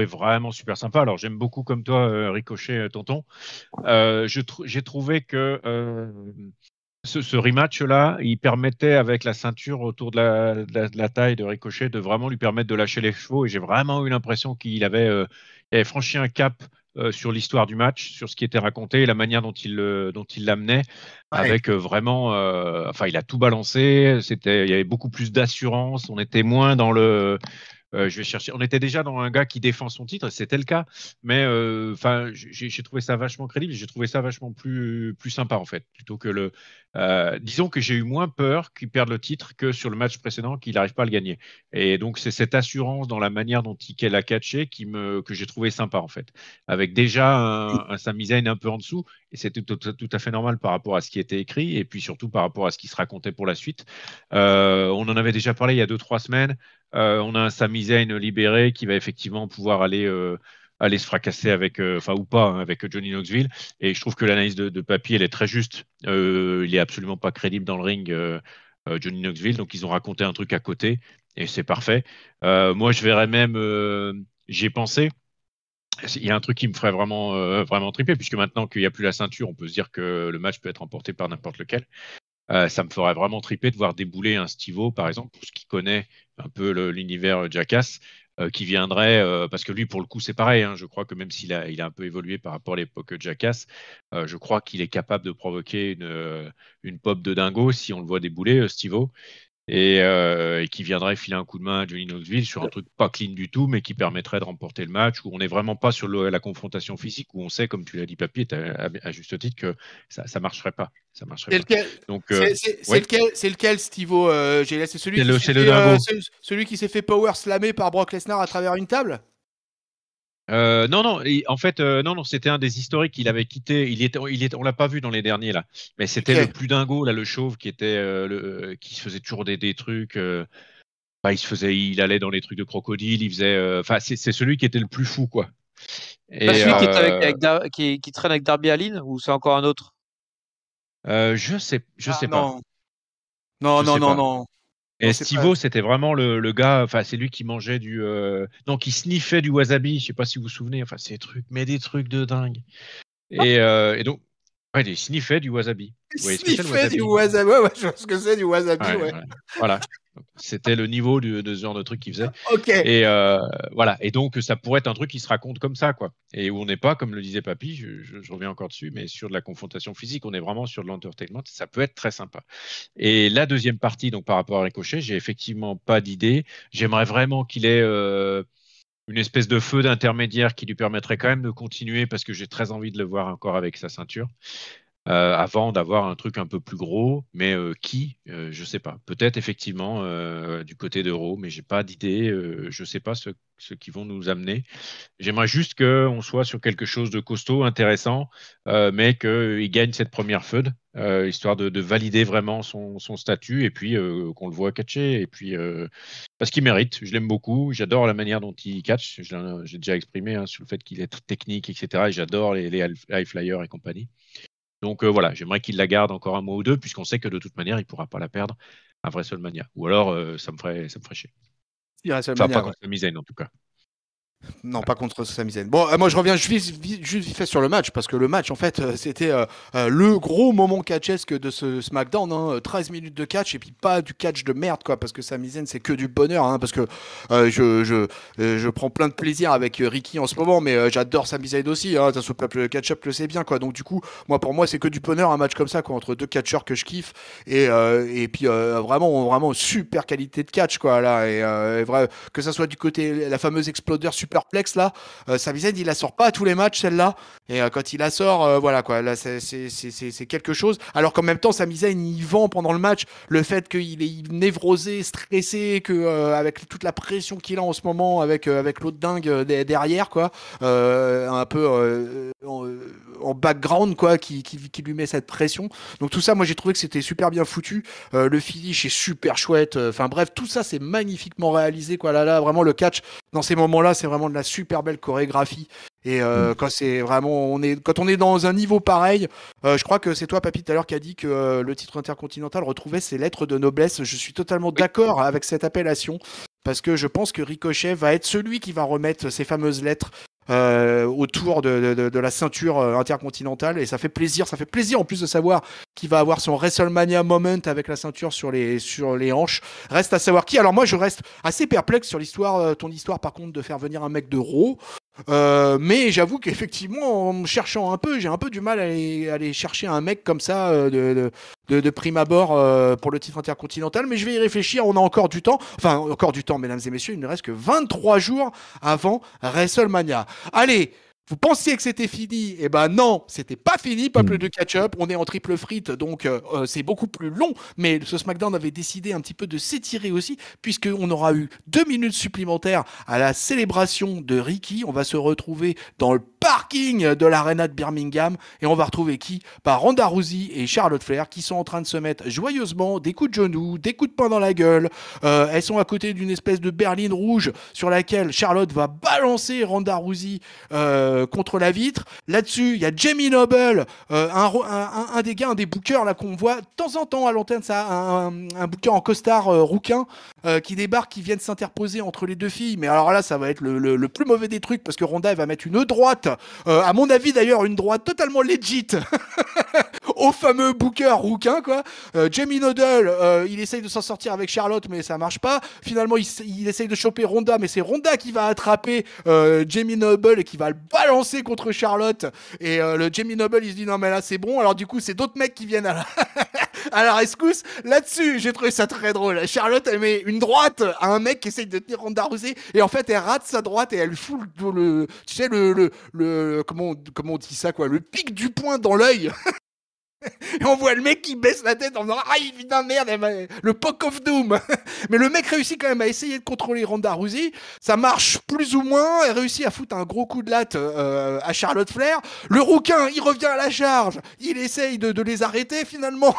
vraiment super sympa. Alors j'aime beaucoup comme toi Ricochet, tonton. J'ai trouvé que ce rematch-là, il permettait avec la ceinture autour de la taille de Ricochet de vraiment lui permettre de lâcher les chevaux. Et j'ai vraiment eu l'impression qu'il avait franchi un cap sur l'histoire du match, sur ce qui était raconté et la manière dont il l'amenait. Ouais. Avec vraiment, enfin, il a tout balancé. Il y avait beaucoup plus d'assurance. On était moins dans le. Je vais chercher. On était déjà dans un gars qui défend son titre, et c'était le cas. Mais enfin, j'ai trouvé ça vachement crédible. J'ai trouvé ça vachement plus sympa en fait, plutôt que disons que j'ai eu moins peur qu'il perde le titre que sur le match précédent qu'il n'arrive pas à le gagner. Et donc c'est cette assurance dans la manière dont il a catché que j'ai trouvé sympa en fait, avec déjà un Sami Zayn un peu en dessous. Et c'était tout à fait normal par rapport à ce qui était écrit et puis surtout par rapport à ce qui se racontait pour la suite. On en avait déjà parlé il y a 2-3 semaines. On a un Sami Zayn libéré qui va effectivement pouvoir aller se fracasser avec, enfin ou pas, hein, avec Johnny Knoxville. Et je trouve que l'analyse de Papy, elle est très juste. Il est absolument pas crédible dans le ring, Johnny Knoxville. Donc ils ont raconté un truc à côté et c'est parfait. Moi, je verrais même, j'y ai pensé. Il y a un truc qui me ferait vraiment triper, puisque maintenant qu'il n'y a plus la ceinture, on peut se dire que le match peut être emporté par n'importe lequel. Ça me ferait vraiment triper de voir débouler un Steve-O, par exemple, pour ce qui connaît un peu l'univers Jackass, qui viendrait, parce que lui, pour le coup, c'est pareil. Hein, je crois que même s'il il a un peu évolué par rapport à l'époque Jackass, je crois qu'il est capable de provoquer une pop de dingo si on le voit débouler, Steve-O. Et qui viendrait filer un coup de main à Johnny Knoxville sur un truc pas clean du tout, mais qui permettrait de remporter le match, où on n'est vraiment pas sur la confrontation physique, où on sait, comme tu l'as dit, Papy, à juste titre, que ça marcherait pas. Ça marcherait C'est pas. lequel, Donc, c'est lequel, Steve-O, Géla? C'est celui qui c'est le dingo. celui qui s'est fait power slammer par Brock Lesnar à travers une table? Non, en fait, non, c'était un des historiques qu'il avait quitté. On l'a pas vu dans les derniers là, mais c'était Ok. le plus dingo là, le chauve qui était, qui se faisait toujours des trucs. Bah, il allait dans les trucs de crocodile, il faisait. Enfin, c'est celui qui était le plus fou quoi. Pas Et celui qui est qui traîne avec Darby Allin ou c'est encore un autre? je sais pas, Non. Non, je non, sais non, pas. non. Non, Et c'est pas. Steve-O, c'était vraiment le gars. Enfin, c'est lui qui mangeait non, qui sniffait du wasabi. Je sais pas si vous vous souvenez. Enfin, ces trucs, mais des trucs de dingue. Et donc, ouais, il sniffait du wasabi. Vous voyez ce que c'est le Sniffer du wasabi? wasabi. Ouais, je vois ce que c'est du wasabi, Ouais, ouais. ouais. Voilà. Donc, c'était le niveau de ce genre de truc qu'il faisait. Ok. Et voilà. Et donc, ça pourrait être un truc qui se raconte comme ça, quoi. Et où on n'est pas, comme le disait Papy, je reviens encore dessus, mais sur de la confrontation physique, on est vraiment sur de l'entertainment. Ça peut être très sympa. Et la deuxième partie, donc par rapport à Ricochet, j'ai effectivement pas d'idée. J'aimerais vraiment qu'il ait une espèce de feu d'intermédiaire qui lui permettrait quand même de continuer parce que j'ai très envie de le voir encore avec sa ceinture. Avant d'avoir un truc un peu plus gros, mais je sais pas. Peut-être effectivement du côté d'Euro, mais j'ai pas d'idée. Je sais pas ce qu'ils vont nous amener. J'aimerais juste qu'on soit sur quelque chose de costaud, intéressant, mais qu'il gagne cette première feud, histoire de valider vraiment son statut et puis qu'on le voit catcher. Et puis parce qu'il mérite, je l'aime beaucoup, j'adore la manière dont il catch. J'ai déjà exprimé hein, sur le fait qu'il est technique, etc. Et j'adore les high flyers et compagnie. Donc voilà, j'aimerais qu'il la garde encore un mois ou deux, puisqu'on sait que de toute manière, il ne pourra pas la perdre à WrestleMania. Ou alors, ça me ferait chier. Si, Enfin, pas WrestleMania, ouais. contre Sami Zayn, en tout cas. Non, pas contre Sami Zayn. Bon, moi je reviens juste vite fait sur le match, parce que le match, en fait, c'était le gros moment catchesque de ce SmackDown. 13 minutes de catch, et puis pas du catch de merde, quoi, parce que Sami Zayn, c'est que du bonheur, parce que je prends plein de plaisir avec Ricky en ce moment, mais j'adore Sami Zayn aussi. Le peuple catch-up le sait bien, quoi. Donc, du coup, pour moi, c'est que du bonheur, un match comme ça, quoi, entre deux catcheurs que je kiffe, et puis vraiment super qualité de catch, quoi, là, et vrai, que ça soit du côté la fameuse explodeur superplex là, Sami Zayn il la sort pas à tous les matchs celle-là, et quand il la sort, voilà quoi, là c'est quelque chose. Alors qu'en même temps Sami Zayn il vend pendant le match le fait qu'il est névrosé, stressé, que avec toute la pression qu'il a en ce moment avec l'autre dingue derrière quoi, un peu en background quoi, qui lui met cette pression. Donc tout ça, moi j'ai trouvé que c'était super bien foutu. Le finish est super chouette. Enfin bref, tout ça c'est magnifiquement réalisé quoi. Là, vraiment le catch dans ces moments-là, c'est vraiment de la super belle chorégraphie. Et quand c'est vraiment, quand on est dans un niveau pareil, je crois que c'est toi, Papy, tout à l'heure, qui a dit que le titre intercontinental retrouvait ses lettres de noblesse. Je suis totalement d'accord avec cette appellation, parce que je pense que Ricochet va être celui qui va remettre ces fameuses lettres autour de la ceinture intercontinentale, et ça fait plaisir en plus de savoir qu'il va avoir son WrestleMania moment avec la ceinture sur les hanches. Reste à savoir qui. Alors moi je reste assez perplexe sur l'histoire, ton histoire par contre de faire venir un mec de Raw. Mais j'avoue qu'effectivement, en me cherchant un peu, j'ai un peu du mal à aller chercher un mec comme ça de prime abord pour le titre intercontinental. Mais je vais y réfléchir, on a encore du temps. Enfin, encore du temps, mesdames et messieurs, il ne reste que 23 jours avant WrestleMania. Allez, vous pensiez que c'était fini? Eh ben non, c'était pas fini, peuple de catch-up. On est en triple frite, donc c'est beaucoup plus long. Mais ce SmackDown avait décidé un petit peu de s'étirer aussi, puisqu'on aura eu 2 minutes supplémentaires à la célébration de Ricky. On va se retrouver dans le parking de l'Arena de Birmingham, et on va retrouver qui? Ronda Rousey et Charlotte Flair, qui sont en train de se mettre joyeusement des coups de genoux, des coups de poing dans la gueule. Elles sont à côté d'une espèce de berline rouge sur laquelle Charlotte va balancer Ronda Rousey contre la vitre. Là-dessus, il y a Jamie Noble, un des gars, un des bookers là qu'on voit de temps en temps à l'antenne, ça, un booker en costard rouquin qui débarque, qui vient de s'interposer entre les deux filles. Mais alors là, ça va être le plus mauvais des trucs, parce que Ronda elle va mettre une droite, à mon avis d'ailleurs une droite totalement legit au fameux booker rouquin quoi. Jamie Noble, il essaye de s'en sortir avec Charlotte, mais ça marche pas. Finalement, il essaye de choper Ronda, mais c'est Ronda qui va attraper Jamie Noble et qui va le balancer contre Charlotte. Et le Jamie Noble, il se dit non mais là c'est bon. Alors du coup, c'est d'autres mecs qui viennent à la rescousse. Là-dessus, j'ai trouvé ça très drôle. Charlotte, elle met une droite à un mec qui essaye de tenir Ronda Rousey, et en fait, elle rate sa droite et elle lui fout tu sais, comment on dit ça, quoi, le pic du poing dans l'œil. Et on voit le mec qui baisse la tête en disant ah putain merde, le Poke of Doom. Mais le mec réussit quand même à essayer de contrôler Ronda Rousey. Ça marche plus ou moins. Elle réussit à foutre un gros coup de latte à Charlotte Flair. Le rouquin, il revient à la charge. Il essaye de les arrêter finalement.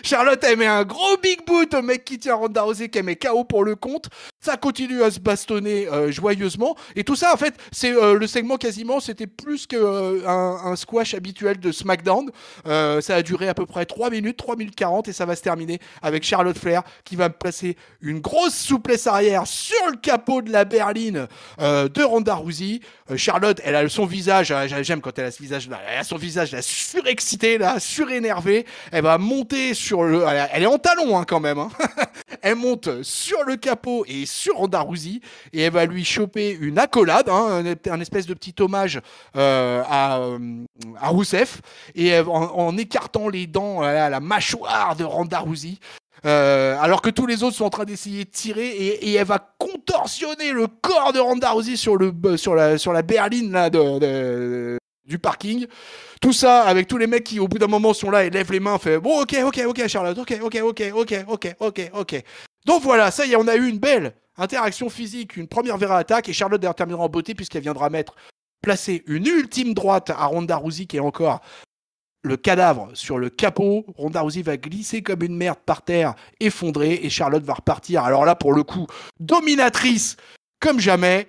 Charlotte, elle met un gros big boot au mec qui tient Ronda Rousey, qui met KO pour le compte. Ça continue à se bastonner joyeusement. Et tout ça, en fait, c'est le segment quasiment, c'était plus qu'un squash habituel de SmackDown. Ça a duré à peu près 3 minutes 40, et ça va se terminer avec Charlotte Flair qui va placer une grosse souplesse arrière sur le capot de la berline de Ronda Rousey. Charlotte, elle a son visage, j'aime quand elle a ce visage là, elle a son visage là, surexcité, là, surénervé. Elle va monter sur elle est en talons quand même. Elle monte sur le capot et sur Ronda Rousey, et elle va lui choper une accolade, un espèce de petit hommage à Rousseff, et en écartant les dents, la mâchoire de Ronda Rousey. Alors que tous les autres sont en train d'essayer de tirer, et elle va contorsionner le corps de Ronda Rousey sur la berline là, du parking. Tout ça avec tous les mecs qui au bout d'un moment sont là et lèvent les mains, fait bon ok Charlotte, ok. Donc voilà, ça y est, on a eu une belle interaction physique, une première vraie attaque, et Charlotte terminera en beauté puisqu'elle viendra placer une ultime droite à Ronda Rousey, qui est encore le cadavre sur le capot. Ronda Rousey va glisser comme une merde par terre, effondrée, et Charlotte va repartir. Alors là, pour le coup, dominatrice comme jamais.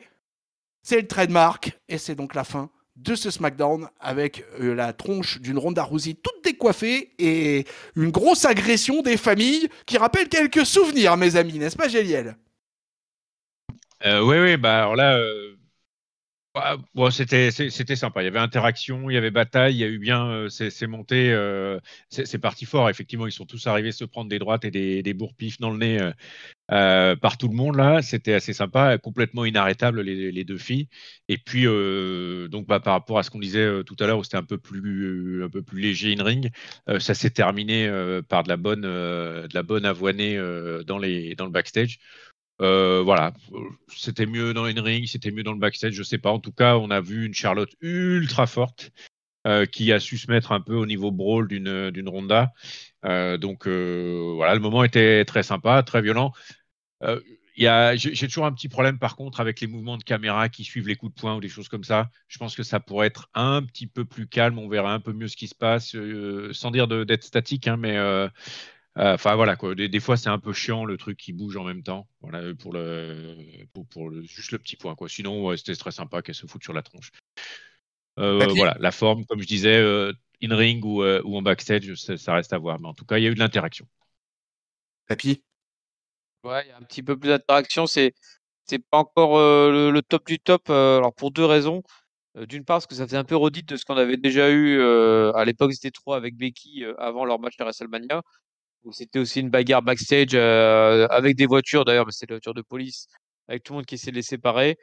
C'est le trademark, et c'est donc la fin de ce SmackDown, avec la tronche d'une Ronda Rousey toute décoiffée et une grosse agression des familles qui rappelle quelques souvenirs, mes amis, n'est-ce pas, Géliel? Oui, bah alors là, Bon, c'était sympa. Il y avait interaction, il y avait bataille, il y a eu bien, c'est monté, c'est parti fort. Effectivement, ils sont tous arrivés se prendre des droites et des bourre-pifs dans le nez par tout le monde là. C'était assez sympa, complètement inarrêtable les deux filles. Et puis donc par rapport à ce qu'on disait tout à l'heure où c'était un peu plus léger in ring, ça s'est terminé par de la bonne avoinée dans le backstage. Voilà, c'était mieux dans in-ring, c'était mieux dans le backstage, je sais pas. En tout cas, on a vu une Charlotte ultra forte qui a su se mettre un peu au niveau brawl d'une Ronda. Donc voilà, le moment était très sympa, très violent. Euh, j'ai toujours un petit problème par contre avec les mouvements de caméra qui suivent les coups de poing ou des choses comme ça. Je pense que ça pourrait être un petit peu plus calme, on verra un peu mieux ce qui se passe, sans dire d'être statique, hein, mais enfin voilà quoi. Des fois c'est un peu chiant le truc qui bouge en même temps. Voilà juste le petit point quoi. Sinon ouais, c'était très sympa qu'elle se foute sur la tronche. Papier? Voilà, la forme comme je disais, in ring ou en backstage, ça reste à voir. Mais en tout cas il y a eu de l'interaction. Papier? Ouais, il y a un petit peu plus d'interaction. C'est pas encore le top du top. Alors pour deux raisons. D'une part, parce que ça faisait un peu redite de ce qu'on avait déjà eu à l'époque, c'était 3 avec Becky avant leur match à WrestleMania, où c'était aussi une bagarre backstage avec des voitures d'ailleurs, mais c'était des voitures de police, avec tout le monde qui essayait de les séparer.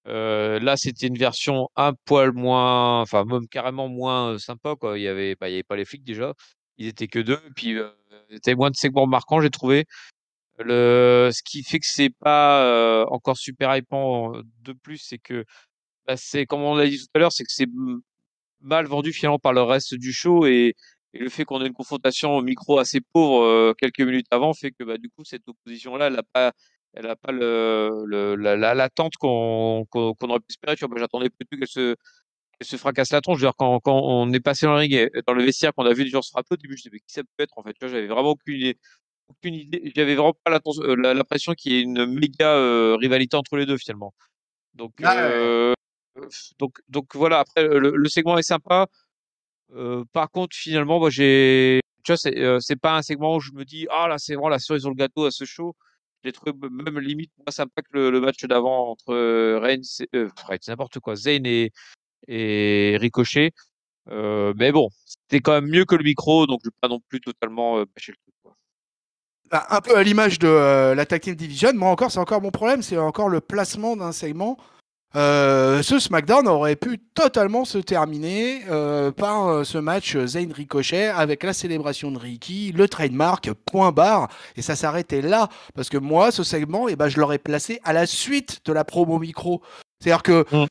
Là, c'était une version un poil moins, enfin même carrément moins sympa quoi. Il y avait pas les flics déjà, ils étaient que deux, et puis il y avait moins de segments marquants, j'ai trouvé. Ce qui fait que c'est pas encore super hypant de plus, c'est que bah, c'est comme on l'a dit tout à l'heure, c'est que c'est mal vendu finalement par le reste du show et le fait qu'on ait une confrontation au micro assez pauvre quelques minutes avant fait que bah, du coup cette opposition-là, elle a pas l'attente qu'on aurait pu espérer. Tu vois, moi, j'attendais plutôt qu'elle se fracasse la tronche. D'ailleurs, quand on est passé dans le ring, et, dans le vestiaire, qu'on a vu des gens se frapper au début, je me disais mais qui ça peut être en fait. Tu vois, j'avais vraiment aucune idée. J'avais vraiment pas l'impression qu'il y ait une méga rivalité entre les deux finalement. Donc, Ah, ouais. donc voilà, après, le segment est sympa. Par contre, finalement, moi, tu vois, c'est pas un segment où je me dis, ah là, c'est vraiment la cerise sur le gâteau à ce show. J'ai trouvé même limite moins sympa que le match d'avant entre Reigns, n'importe quoi, Zayn et Ricochet. Mais bon, c'était quand même mieux que le micro, donc je vais pas non plus totalement bâcher le truc, quoi. Bah, un peu à l'image de la Tag Team Division, moi encore, c'est encore mon problème, c'est encore le placement d'un segment. Ce SmackDown aurait pu totalement se terminer par ce match Zayn Ricochet avec la célébration de Ricky, le trademark, point barre, et ça s'arrêtait là. Parce que moi, ce segment, eh ben, je l'aurais placé à la suite de la promo micro. C'est-à-dire que Mm.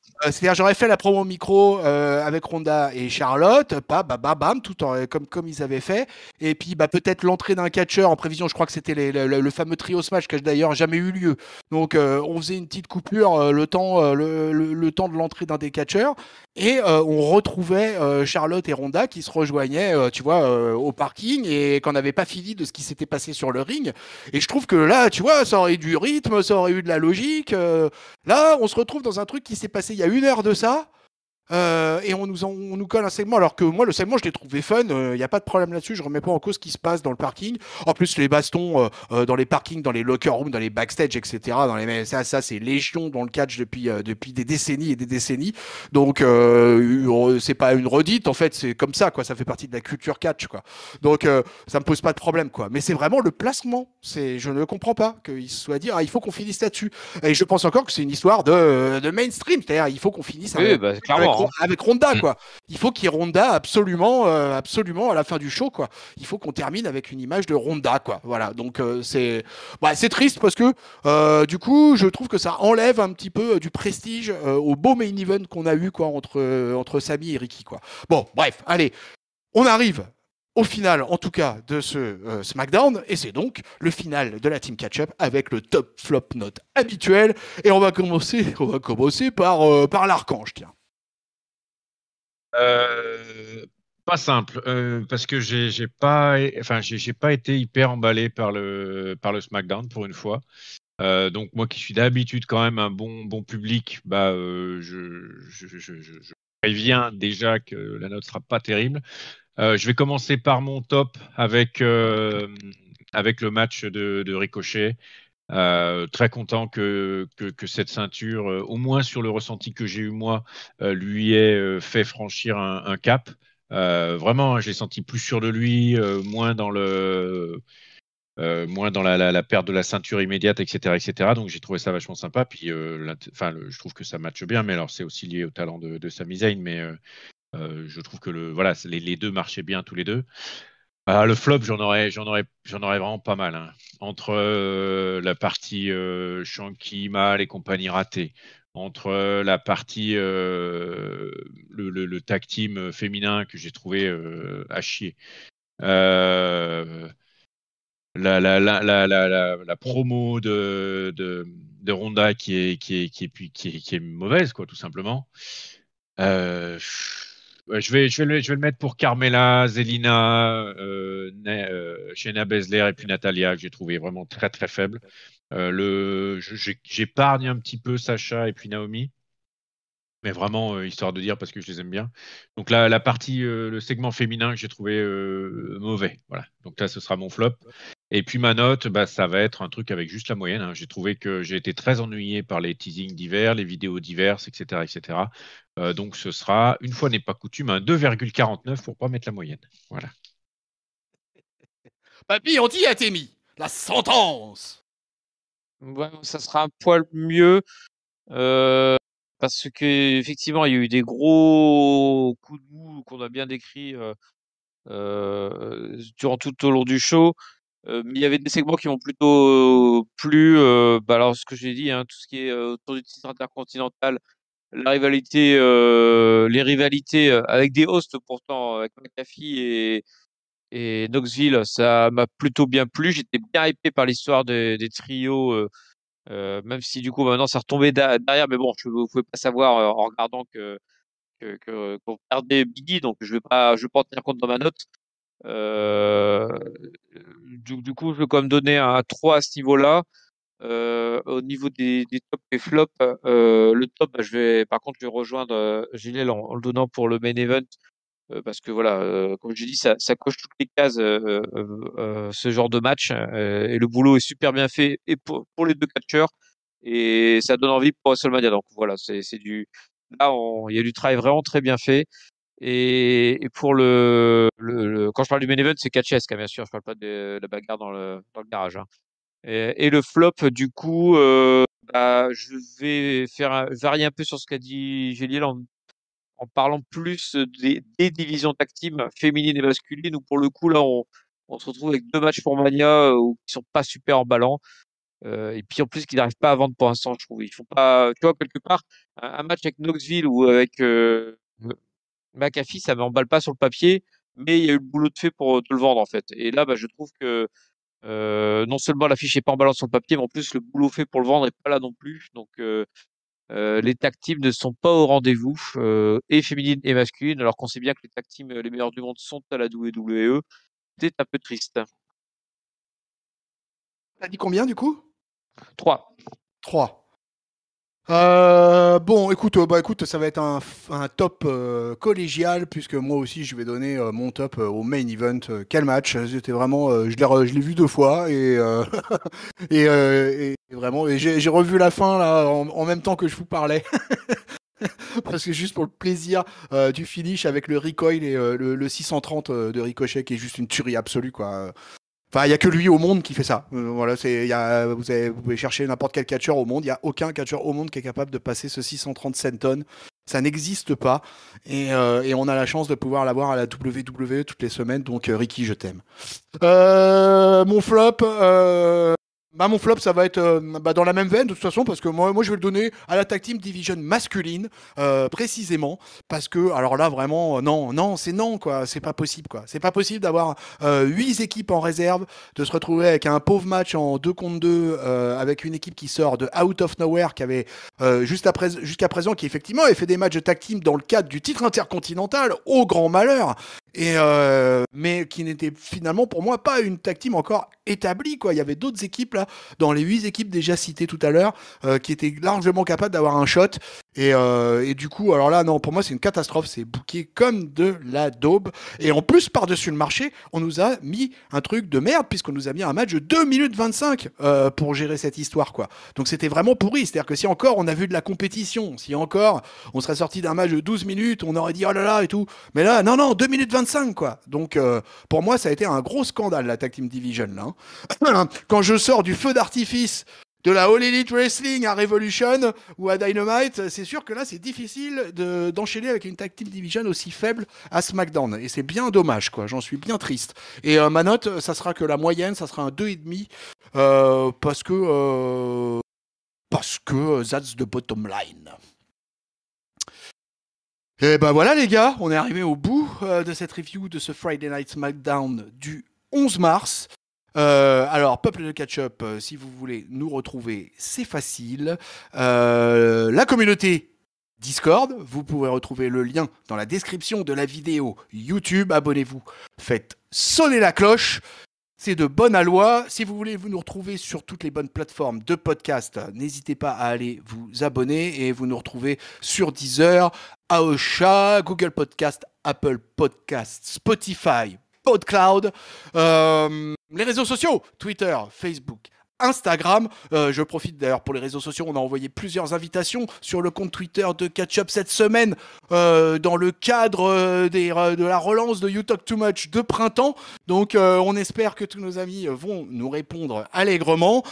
j'aurais fait la promo micro avec Ronda et Charlotte, bam, comme ils avaient fait. Et puis bah, peut-être l'entrée d'un catcheur en prévision, je crois que c'était le fameux trio smash qui n'a d'ailleurs jamais eu lieu. Donc on faisait une petite coupure le temps de l'entrée d'un des catcheurs et on retrouvait Charlotte et Ronda qui se rejoignaient, tu vois, au parking et qu'on n'avait pas fini de ce qui s'était passé sur le ring. Et je trouve que là, tu vois, ça aurait eu du rythme, ça aurait eu de la logique. Là, on se retrouve dans un truc qui s'est passé il y a 1 heure de ça. Et on nous colle un segment, alors que moi, le segment, je l'ai trouvé fun. Il n'y a pas de problème là-dessus. Je remets pas en cause ce qui se passe dans le parking. En plus, les bastons dans les parkings, dans les locker rooms, dans les backstage, etc. Ça c'est légion dans le catch depuis des décennies et des décennies. Donc, c'est pas une redite. En fait, c'est comme ça, quoi. Ça fait partie de la culture catch, quoi. Donc, ça me pose pas de problème, quoi. Mais c'est vraiment le placement. Je ne comprends pas qu'il se soit dit, ah, il faut qu'on finisse là-dessus. Et je pense encore que c'est une histoire de mainstream. C'est-à-dire, il faut qu'on finisse Oui, bah, clairement, hein. avec Ronda, quoi. Il faut qu'il y ait Ronda absolument, absolument à la fin du show, quoi. Il faut qu'on termine avec une image de Ronda, quoi. Voilà. Donc c'est triste parce que du coup, je trouve que ça enlève un petit peu du prestige au beau main event qu'on a eu, quoi, entre Sami et Ricky, quoi. Bon, bref, allez, on arrive au final, en tout cas, de ce SmackDown, et c'est donc le final de la Team Catch-Up avec le top flop note habituel. Et on va commencer par l'archange, tiens. Pas simple, parce que j'ai pas été hyper emballé par le SmackDown pour une fois. Donc moi qui suis d'habitude quand même un bon public, bah je préviens déjà que la note sera pas terrible. Je vais commencer par mon top avec le match de Ricochet. Très content que cette ceinture, au moins sur le ressenti que j'ai eu moi, lui ait fait franchir un cap. Vraiment, hein, j'ai senti plus sûr de lui, moins dans la perte de la ceinture immédiate, etc., etc. Donc j'ai trouvé ça vachement sympa. Puis, je trouve que ça matche bien, mais alors c'est aussi lié au talent de Sami Zayn, mais je trouve que voilà, les deux marchaient bien tous les deux. Le flop, j'en aurais vraiment pas mal, hein. Entre la partie Shanky Mal et compagnie ratée, entre la partie le tag team féminin que j'ai trouvé à chier. Euh, la promo de Ronda qui est mauvaise, quoi, tout simplement. Ouais, je vais le mettre pour Carmela, Zelina, Shayna Baszler et puis Natalia, que j'ai trouvé vraiment très très faible. J'épargne un petit peu Sacha et puis Naomi, mais vraiment histoire de dire parce que je les aime bien. Donc la partie, le segment féminin que j'ai trouvé mauvais. Voilà. Donc là, ce sera mon flop. Et puis ma note, bah, ça va être un truc avec juste la moyenne, hein. J'ai trouvé que j'ai été très ennuyé par les teasings divers, les vidéos diverses, etc., etc. Donc ce sera, une fois n'est pas coutume, un 2,49 pour pas mettre la moyenne. Voilà. Papy, on dit à Témi, la sentence. Ouais, ça sera un poil mieux parce que effectivement, il y a eu des gros coups de mou qu'on a bien décrits durant tout au long du show. Mais il y avait des segments qui m'ont plutôt plu. Alors, ce que j'ai dit, hein, tout ce qui est autour du titre intercontinental, la rivalité, les rivalités avec des hosts pourtant, avec McAfee et Knoxville, ça m'a plutôt bien plu. J'étais bien hypé par l'histoire des trios, même si du coup maintenant ça retombait derrière. Mais bon, vous pouvez pas savoir en regardant qu'on perdait Biggie, donc je vais pas en tenir compte dans ma note. Euh, du coup, je vais quand même donner un 3 à ce niveau-là. Au niveau des tops et flops, le top, bah, je vais rejoindre Gilles en le donnant pour le main event parce que voilà, comme je dis, ça coche toutes les cases ce genre de match et le boulot est super bien fait et pour les deux catcheurs et ça donne envie pour WrestleMania. Donc voilà, c'est du là, il y a du travail vraiment très bien fait. Et pour quand je parle du main event, c'est catchesque, hein, bien sûr. Je parle pas de la bagarre dans le garage, hein. Et le flop, du coup, bah, je vais varier un peu sur ce qu'a dit Géliel en parlant plus des divisions tag team féminines et masculines, où pour le coup, là, on se retrouve avec deux matchs pour Mania qui sont pas super emballants. Et puis en plus, qu'ils n'arrivent pas à vendre pour l'instant, je trouve. Ils font pas, tu vois, quelque part, un match avec Knoxville ou avec McAfee, ça m'emballe pas sur le papier, mais il y a eu le boulot de fait pour te le vendre, en fait. Et là, bah, je trouve que non seulement l'affiche est pas emballant sur le papier, mais en plus le boulot fait pour le vendre est pas là non plus. Donc les tag teams ne sont pas au rendez-vous, et féminines et masculines, alors qu'on sait bien que les tag teams les meilleurs du monde sont à la WWE. C'est un peu triste. T'as dit combien du coup? 3. 3. Bon, écoute, ça va être un top collégial, puisque moi aussi je vais donner mon top au main event. Quel match! J'étais vraiment, je l'ai vu 2 fois et vraiment, et j'ai revu la fin là en même temps que je vous parlais. Parce que juste pour le plaisir du finish avec le recoil et le 630 de Ricochet qui est juste une tuerie absolue, quoi. Enfin, il n'y a que lui au monde qui fait ça. Voilà, vous pouvez chercher n'importe quel catcheur au monde. Il n'y a aucun catcheur au monde qui est capable de passer ce 630 centon. Ça n'existe pas. Et on a la chance de pouvoir l'avoir à la WWE toutes les semaines. Donc, Ricky, je t'aime. Mon flop, ça va être dans la même veine de toute façon, parce que moi je vais le donner à la tag team division masculine, précisément, parce que alors là vraiment non, c'est non, quoi, c'est pas possible, quoi, c'est pas possible d'avoir 8 équipes en réserve, de se retrouver avec un pauvre match en 2 contre 2 avec une équipe qui sort de out of nowhere, qui avait jusqu'à présent, qui effectivement avait fait des matchs de tag team dans le cadre du titre intercontinental, au grand malheur. Mais qui n'était finalement pour moi pas une tag team encore établie, quoi. Il y avait d'autres équipes là, dans les 8 équipes déjà citées tout à l'heure, qui étaient largement capables d'avoir un shot. Et du coup, alors là, non, pour moi, c'est une catastrophe. C'est booké comme de la daube. Et en plus, par-dessus le marché, on nous a mis un truc de merde, puisqu'on nous a mis un match de 2 minutes 25 pour gérer cette histoire, quoi. Donc c'était vraiment pourri. C'est-à-dire que si encore on a vu de la compétition, si encore on serait sorti d'un match de 12 minutes, on aurait dit oh là là et tout. Mais là, non, non, 2 minutes 25, quoi. Donc pour moi, ça a été un gros scandale, la Tag Team Division, là. Hein. Quand je sors du feu d'artifice de la All Elite Wrestling à Revolution ou à Dynamite, c'est sûr que là, c'est difficile d'enchaîner avec une Tag Team Division aussi faible à SmackDown. Et c'est bien dommage, quoi. J'en suis bien triste. Et ma note, ça sera que la moyenne, ça sera un 2,5 parce que that's the bottom line. Et ben voilà les gars, on est arrivé au bout de cette review de ce Friday Night SmackDown du 11 mars. Alors, Peuple de Catch-Up, si vous voulez nous retrouver, c'est facile. La communauté Discord, vous pouvez retrouver le lien dans la description de la vidéo YouTube. Abonnez-vous, faites sonner la cloche. C'est de bonne aloi. Si vous voulez vous nous retrouver sur toutes les bonnes plateformes de podcast, n'hésitez pas à aller vous abonner et vous nous retrouvez sur Deezer, Aosha, Google Podcast, Apple Podcast, Spotify, PodCloud, les réseaux sociaux, Twitter, Facebook, Instagram. Je profite d'ailleurs pour les réseaux sociaux. On a envoyé plusieurs invitations sur le compte Twitter de Catch-Up cette semaine dans le cadre de la relance de You Talk Too Much de printemps. Donc on espère que tous nos amis vont nous répondre allègrement.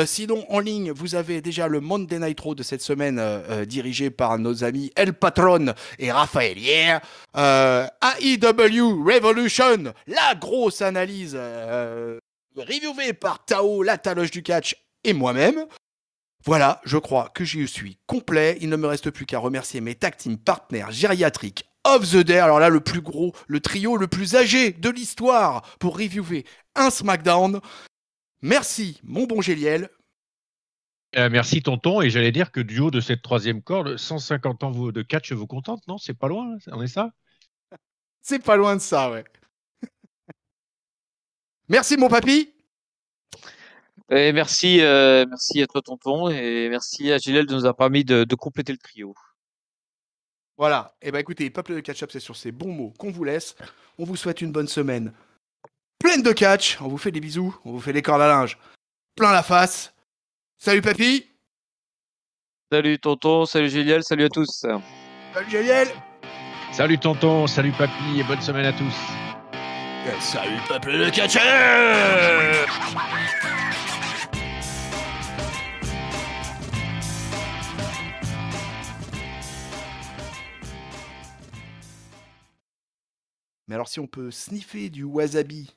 Sinon, en ligne, vous avez déjà le Monday Night Raw de cette semaine dirigé par nos amis El Patron et Raphaël Hier. AEW Revolution, la grosse analyse reviewé par Tao, la taloche du catch et moi-même. Voilà, je crois que j'y suis complet. Il ne me reste plus qu'à remercier mes tag team partenaires gériatriques of the day. Alors là, le plus gros, le trio le plus âgé de l'histoire pour reviewer un SmackDown. Merci, mon bon Géliel. Merci tonton, et j'allais dire que du haut de cette troisième corde, 150 ans de catch vous contente, non? C'est pas loin, on est ça? C'est pas loin de ça, ouais. Merci, mon papy. Et merci à toi, tonton, et merci à Gilles de nous avoir permis de compléter le trio. Voilà. Et ben écoutez, Peuple de Catch-Up, c'est sur ces bons mots qu'on vous laisse. On vous souhaite une bonne semaine pleine de catch. On vous fait des bisous. On vous fait des cordes à linge plein la face. Salut, papy. Salut tonton, salut Gilles, salut à tous. Salut, Géliel. Salut tonton, salut papy, et bonne semaine à tous. Salut, Peuple de Catch-Up. Mais alors, si on peut sniffer du wasabi,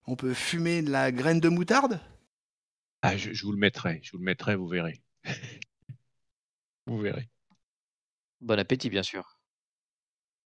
on peut fumer de la graine de moutarde? Ah, je vous le mettrai, vous verrez. Vous verrez. Bon appétit, bien sûr.